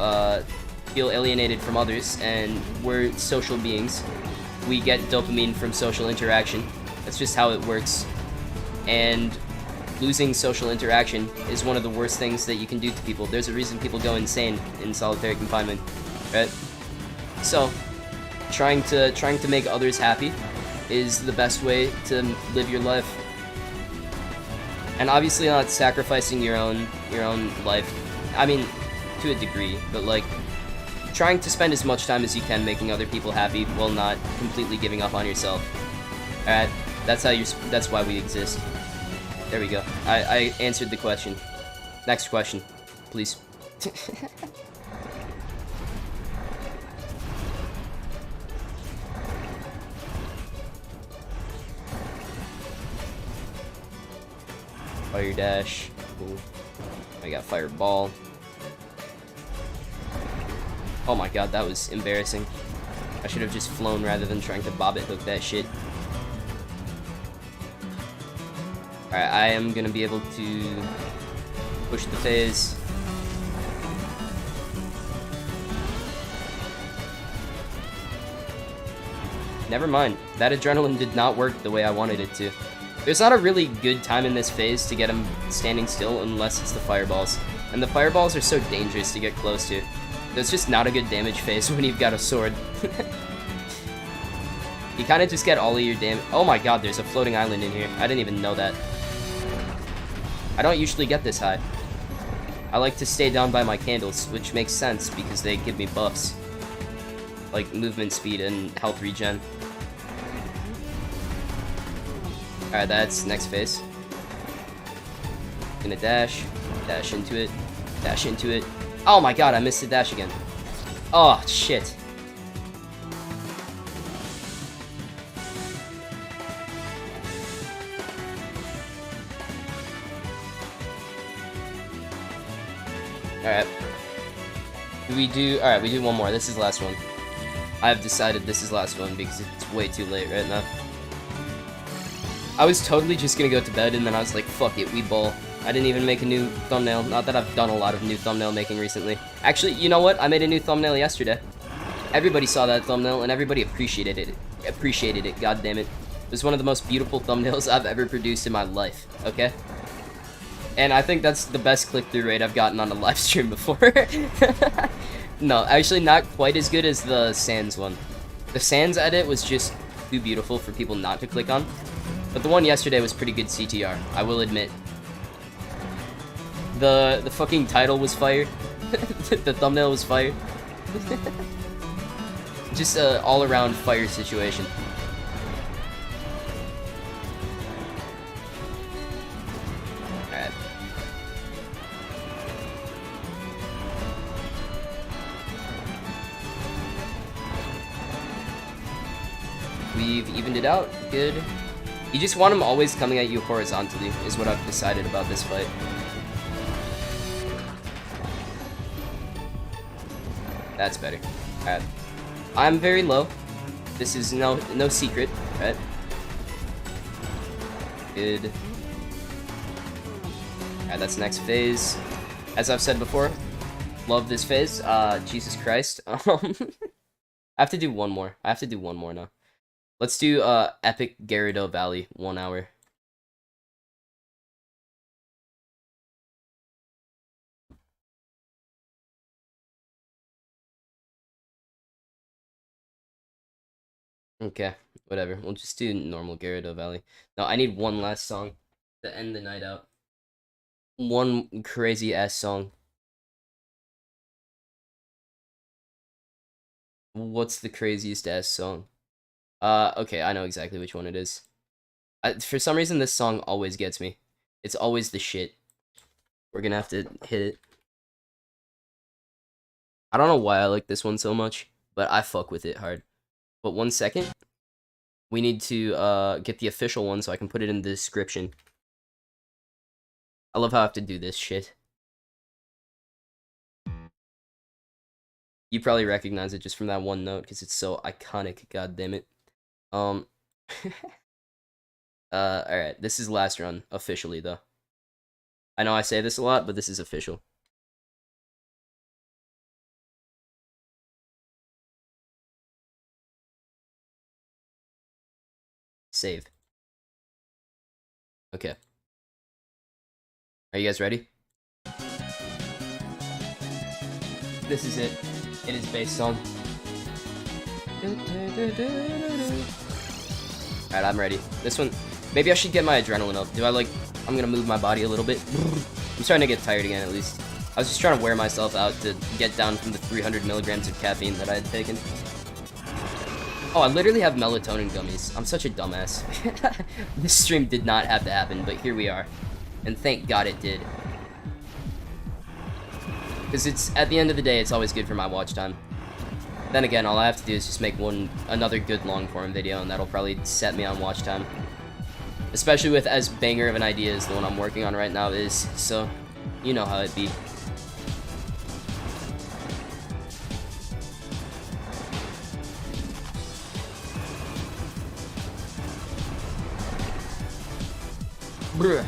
feel alienated from others, and we're social beings. We get dopamine from social interaction. That's just how it works. And losing social interaction is one of the worst things that you can do to people. There's a reason people go insane in solitary confinement, right? So, trying to make others happy is the best way to live your life. And obviously not sacrificing your own life. I mean, to a degree, but like trying to spend as much time as you can making other people happy while not completely giving up on yourself. Alright, that's why we exist. There we go. I answered the question. Next question, please. Fire dash. Cool. I got fireball. Oh my god, that was embarrassing. I should have just flown rather than trying to bobbit hook that shit. Alright, I am gonna be able to push the phase. Never mind. That adrenaline did not work the way I wanted it to. There's not a really good time in this phase to get him standing still unless it's the fireballs. And the fireballs are so dangerous to get close to. It's just not a good damage phase when you've got a sword. You kind of just get all of your damage. Oh my god, there's a floating island in here. I didn't even know that. I don't usually get this high. I like to stay down by my candles, which makes sense because they give me buffs. Like movement speed and health regen. Alright, that's next phase. Gonna dash into it, dash into it. Oh my god, I missed the dash again. Oh, shit. Alright. We do one more. This is the last one. I've decided this is the last one because it's way too late right now. I was totally just gonna go to bed and then I was like, fuck it, we ball. I didn't even make a new thumbnail. Not that I've done a lot of new thumbnail making recently. Actually, you know what? I made a new thumbnail yesterday. Everybody saw that thumbnail and everybody appreciated it. God damn it. It was one of the most beautiful thumbnails I've ever produced in my life, okay? And I think that's the best click-through rate I've gotten on a live stream before. No, actually not quite as good as the Sans one. The Sans edit was just too beautiful for people not to click on. But the one yesterday was pretty good CTR, I will admit. The fucking title was fire. The thumbnail was fire. Just a all-around fire situation. Alright. We've evened it out. Good. You just want them always coming at you horizontally, is what I've decided about this fight. That's better. Alright. I'm very low. This is no secret, right? Good. Alright, that's next phase. As I've said before, love this phase. Jesus Christ. I have to do one more. I have to do one more now. Let's do Epic Gyarados Valley, 1 hour. Okay, whatever. We'll just do normal Gyarados Valley. No, I need one last song to end the night out. One crazy ass song. What's the craziest ass song? Okay, I know exactly which one it is. For some reason, this song always gets me. It's always the shit. We're gonna have to hit it. I don't know why I like this one so much, but I fuck with it hard. But 1 second. We need to get the official one so I can put it in the description. I love how I have to do this shit. You probably recognize it just from that one note because it's so iconic, god damn it. Alright, this is last run, officially though. I know I say this a lot, but this is official. Save. Okay. Are you guys ready? This is it. It is based on. Alright, I'm ready. This one, maybe I should get my adrenaline up. I'm gonna move my body a little bit. I'm starting to get tired again, at least. I was just trying to wear myself out to get down from the 300 milligrams of caffeine that I had taken. Oh, I literally have melatonin gummies. I'm such a dumbass. This stream did not have to happen, but here we are. And thank God it did. Because it's, at the end of the day, it's always good for my watch time. Then again, all I have to do is just make another good long form video, and that'll probably set me on watch time. Especially with as banger of an idea as the one I'm working on right now is, so you know how it be. Bruh.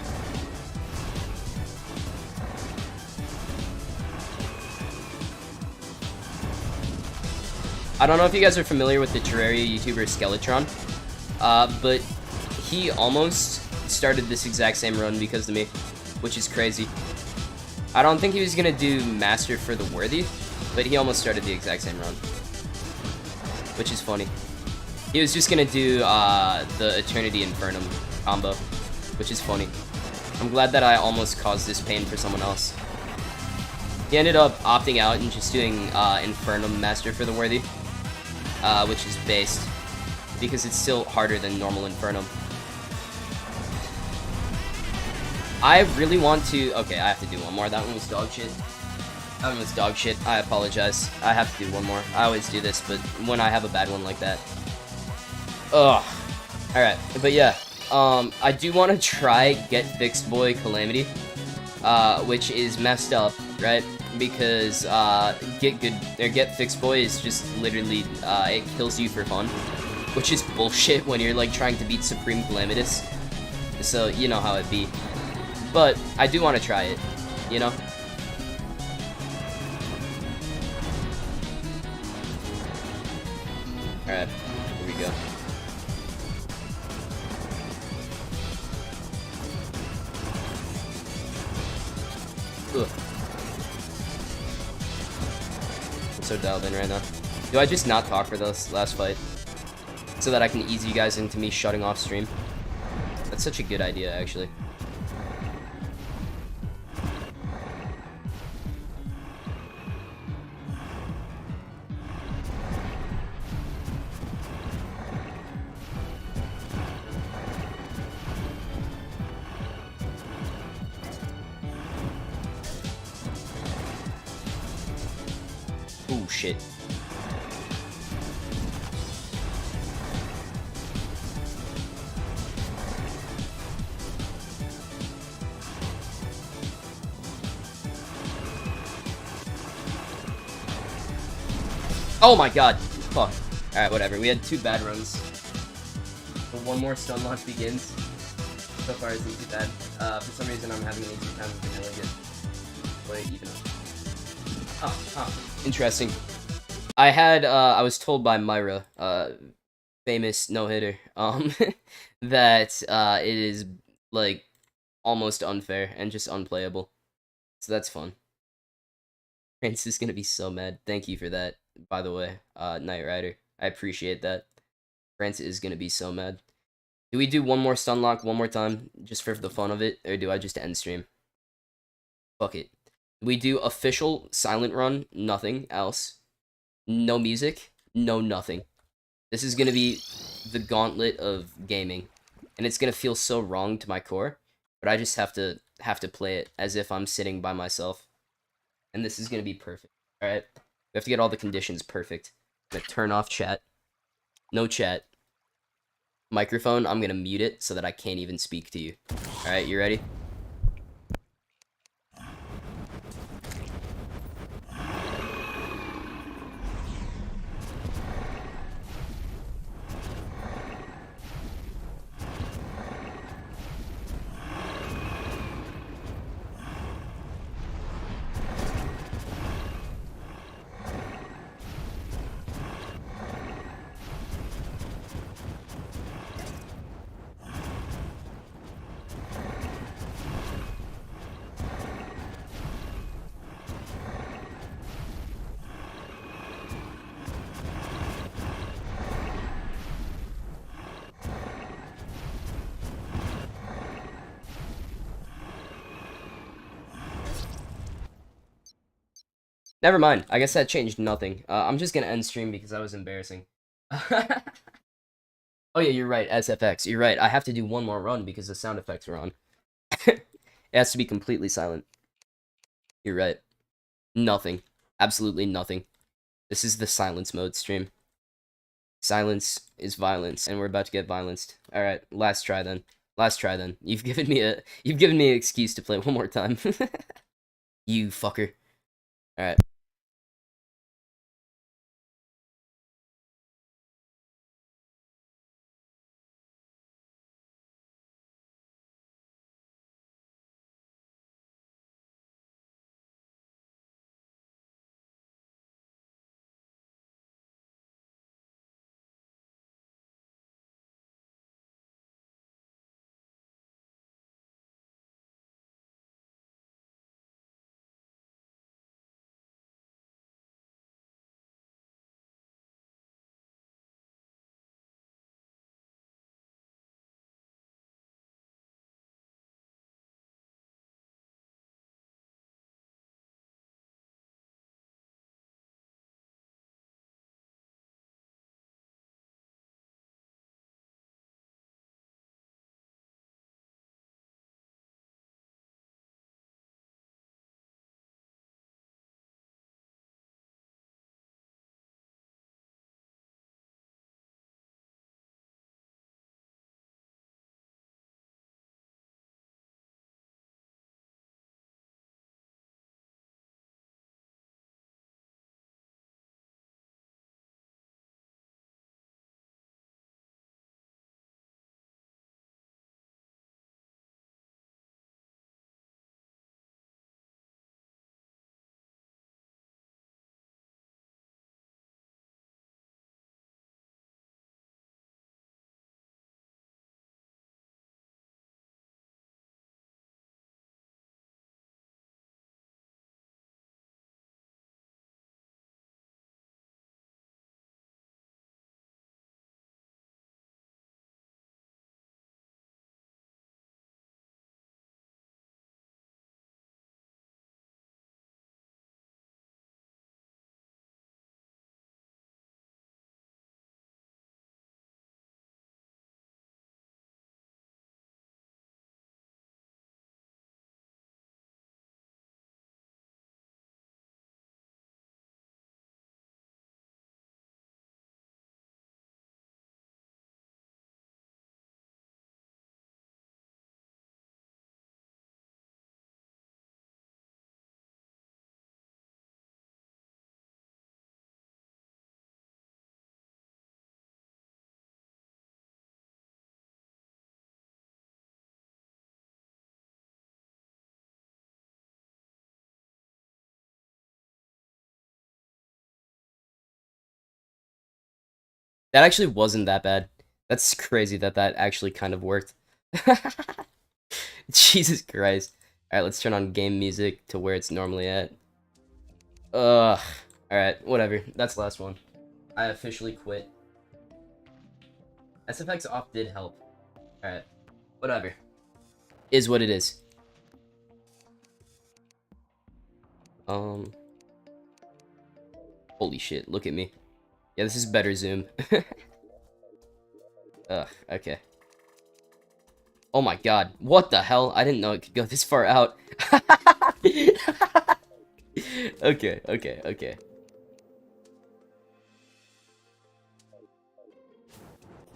I don't know if you guys are familiar with the Terraria YouTuber Skeletron, but he almost started this exact same run because of me, which is crazy. I don't think he was gonna do Master for the Worthy, but he almost started the exact same run, which is funny. He was just gonna do the Eternity Infernum combo, which is funny. I'm glad that I almost caused this pain for someone else. He ended up opting out and just doing Infernum Master for the Worthy, which is based, because it's still harder than normal Infernum. I really want to... Okay, I have to do one more. That one was dog shit. That one was dog shit. I apologize. I have to do one more. I always do this, but when I have a bad one like that... Ugh. Alright, but yeah. I do want to try Get Fixed Boy Calamity, which is messed up, right? Because Get Fixed Boy is just literally it kills you for fun, which is bullshit when you're like trying to beat Supreme Calamitus. So you know how it be. But I do want to try it, you know. All right, here we go. Ugh. I'm so dialed in right now. Do I just not talk for this last fight so that I can ease you guys into me shutting off stream? That's such a good idea, actually. Oh shit. Oh my god. Fuck. Alright, whatever. We had 2 bad runs. But one more stun launch begins. So far isn't too bad. For some reason I'm having an easier time with vanilla good. Wait, even up. Interesting. I was told by Myra, famous no-hitter, that, it is, like, almost unfair and just unplayable. So that's fun. Prince is gonna be so mad. Thank you for that, by the way, Night Rider. I appreciate that. Prince is gonna be so mad. Do we do one more stun lock one more time, just for the fun of it, or do I just end stream? Fuck it. We do official silent run, nothing else. No music, no nothing. This is gonna be the gauntlet of gaming, and it's gonna feel so wrong to my core, but I just have to play it as if I'm sitting by myself, and this is gonna be perfect. All right, we have to get all the conditions perfect. I'm gonna turn off chat, no chat. Microphone, I'm gonna mute it so that I can't even speak to you. All right, you ready? Never mind. I guess that changed nothing. I'm just gonna end stream because that was embarrassing. Oh yeah, you're right, SFX. You're right. I have to do one more run because the sound effects are on. It has to be completely silent. You're right. Nothing. Absolutely nothing. This is the silence mode stream. Silence is violence, and we're about to get violenced. Alright, last try then. Last try then. You've given me an excuse to play one more time. You fucker. Alright. That actually wasn't that bad. That's crazy that that actually kind of worked. Jesus Christ. Alright, let's turn on game music to where it's normally at. Ugh. Alright, whatever. That's the last one. I officially quit. SFX off did help. Alright. Whatever. Is what it is. Holy shit, look at me. Yeah, this is better zoom. Ugh, okay. Oh my god, what the hell? I didn't know it could go this far out. Okay, okay, okay.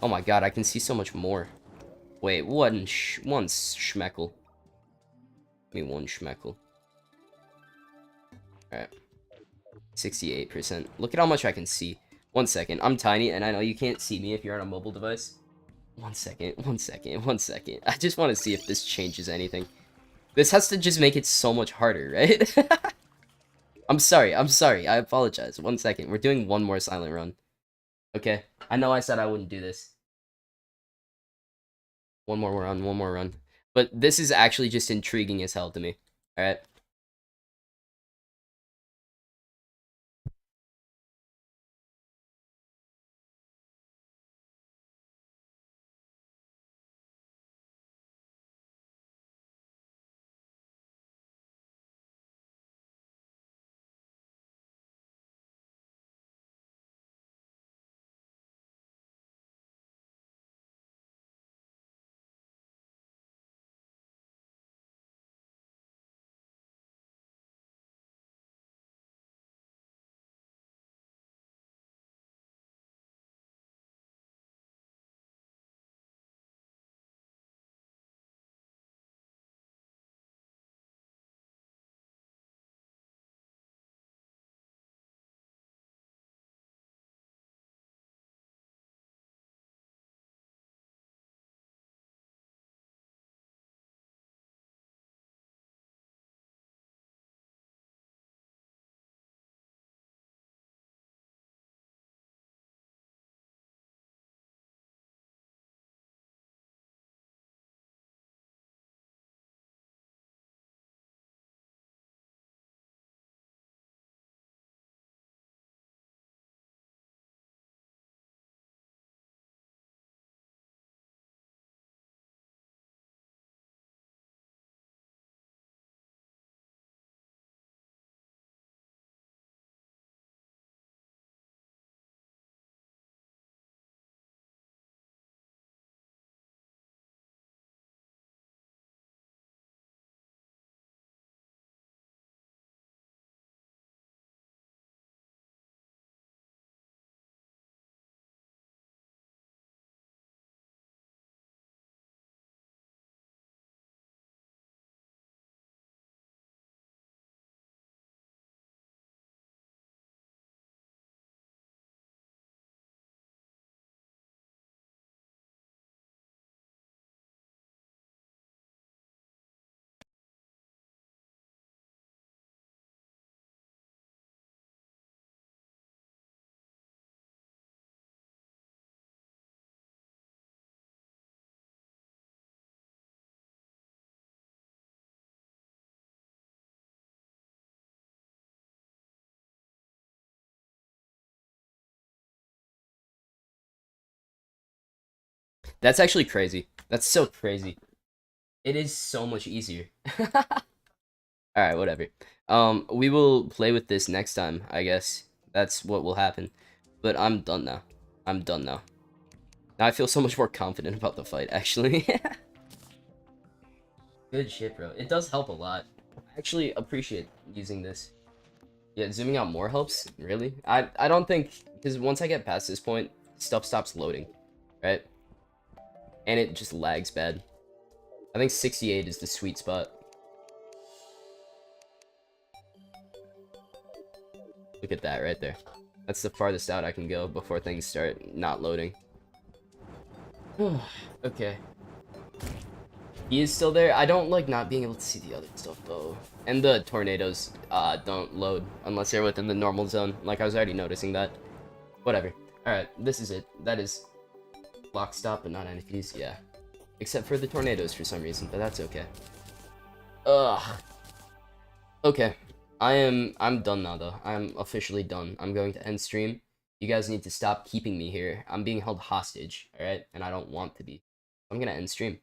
Oh my god, I can see so much more. Wait, one schmeckle. Give me one schmeckle. Alright. 68%. Look at how much I can see. 1 second. I'm tiny, and I know you can't see me if you're on a mobile device. 1 second, 1 second, 1 second. I just want to see if this changes anything. This has to just make it so much harder, right? I'm sorry, I apologize. 1 second. We're doing one more silent run. Okay? I know I said I wouldn't do this. One more run, one more run. But this is actually just intriguing as hell to me. Alright? That's actually crazy. That's so crazy. It is so much easier. Alright, whatever. We will play with this next time, I guess. That's what will happen. But I'm done now. I'm done now. Now I feel so much more confident about the fight, actually. Good shit, bro. It does help a lot. I actually appreciate using this. Yeah, zooming out more helps? Really? I don't think... Because once I get past this point, stuff stops loading. Right? And it just lags bad. I think 68 is the sweet spot. Look at that right there. That's the farthest out I can go before things start not loading. Okay. He is still there. I don't like not being able to see the other stuff though. And the tornadoes don't load unless they're within the normal zone. Like I was already noticing that. Whatever. Alright, this is it. That is block stop, but not NFTs, yeah. Except for the tornadoes for some reason, but that's okay. Ugh. Okay. I'm done now though. I'm officially done. I'm going to end stream. You guys need to stop keeping me here. I'm being held hostage, alright? And I don't want to be. I'm gonna end stream.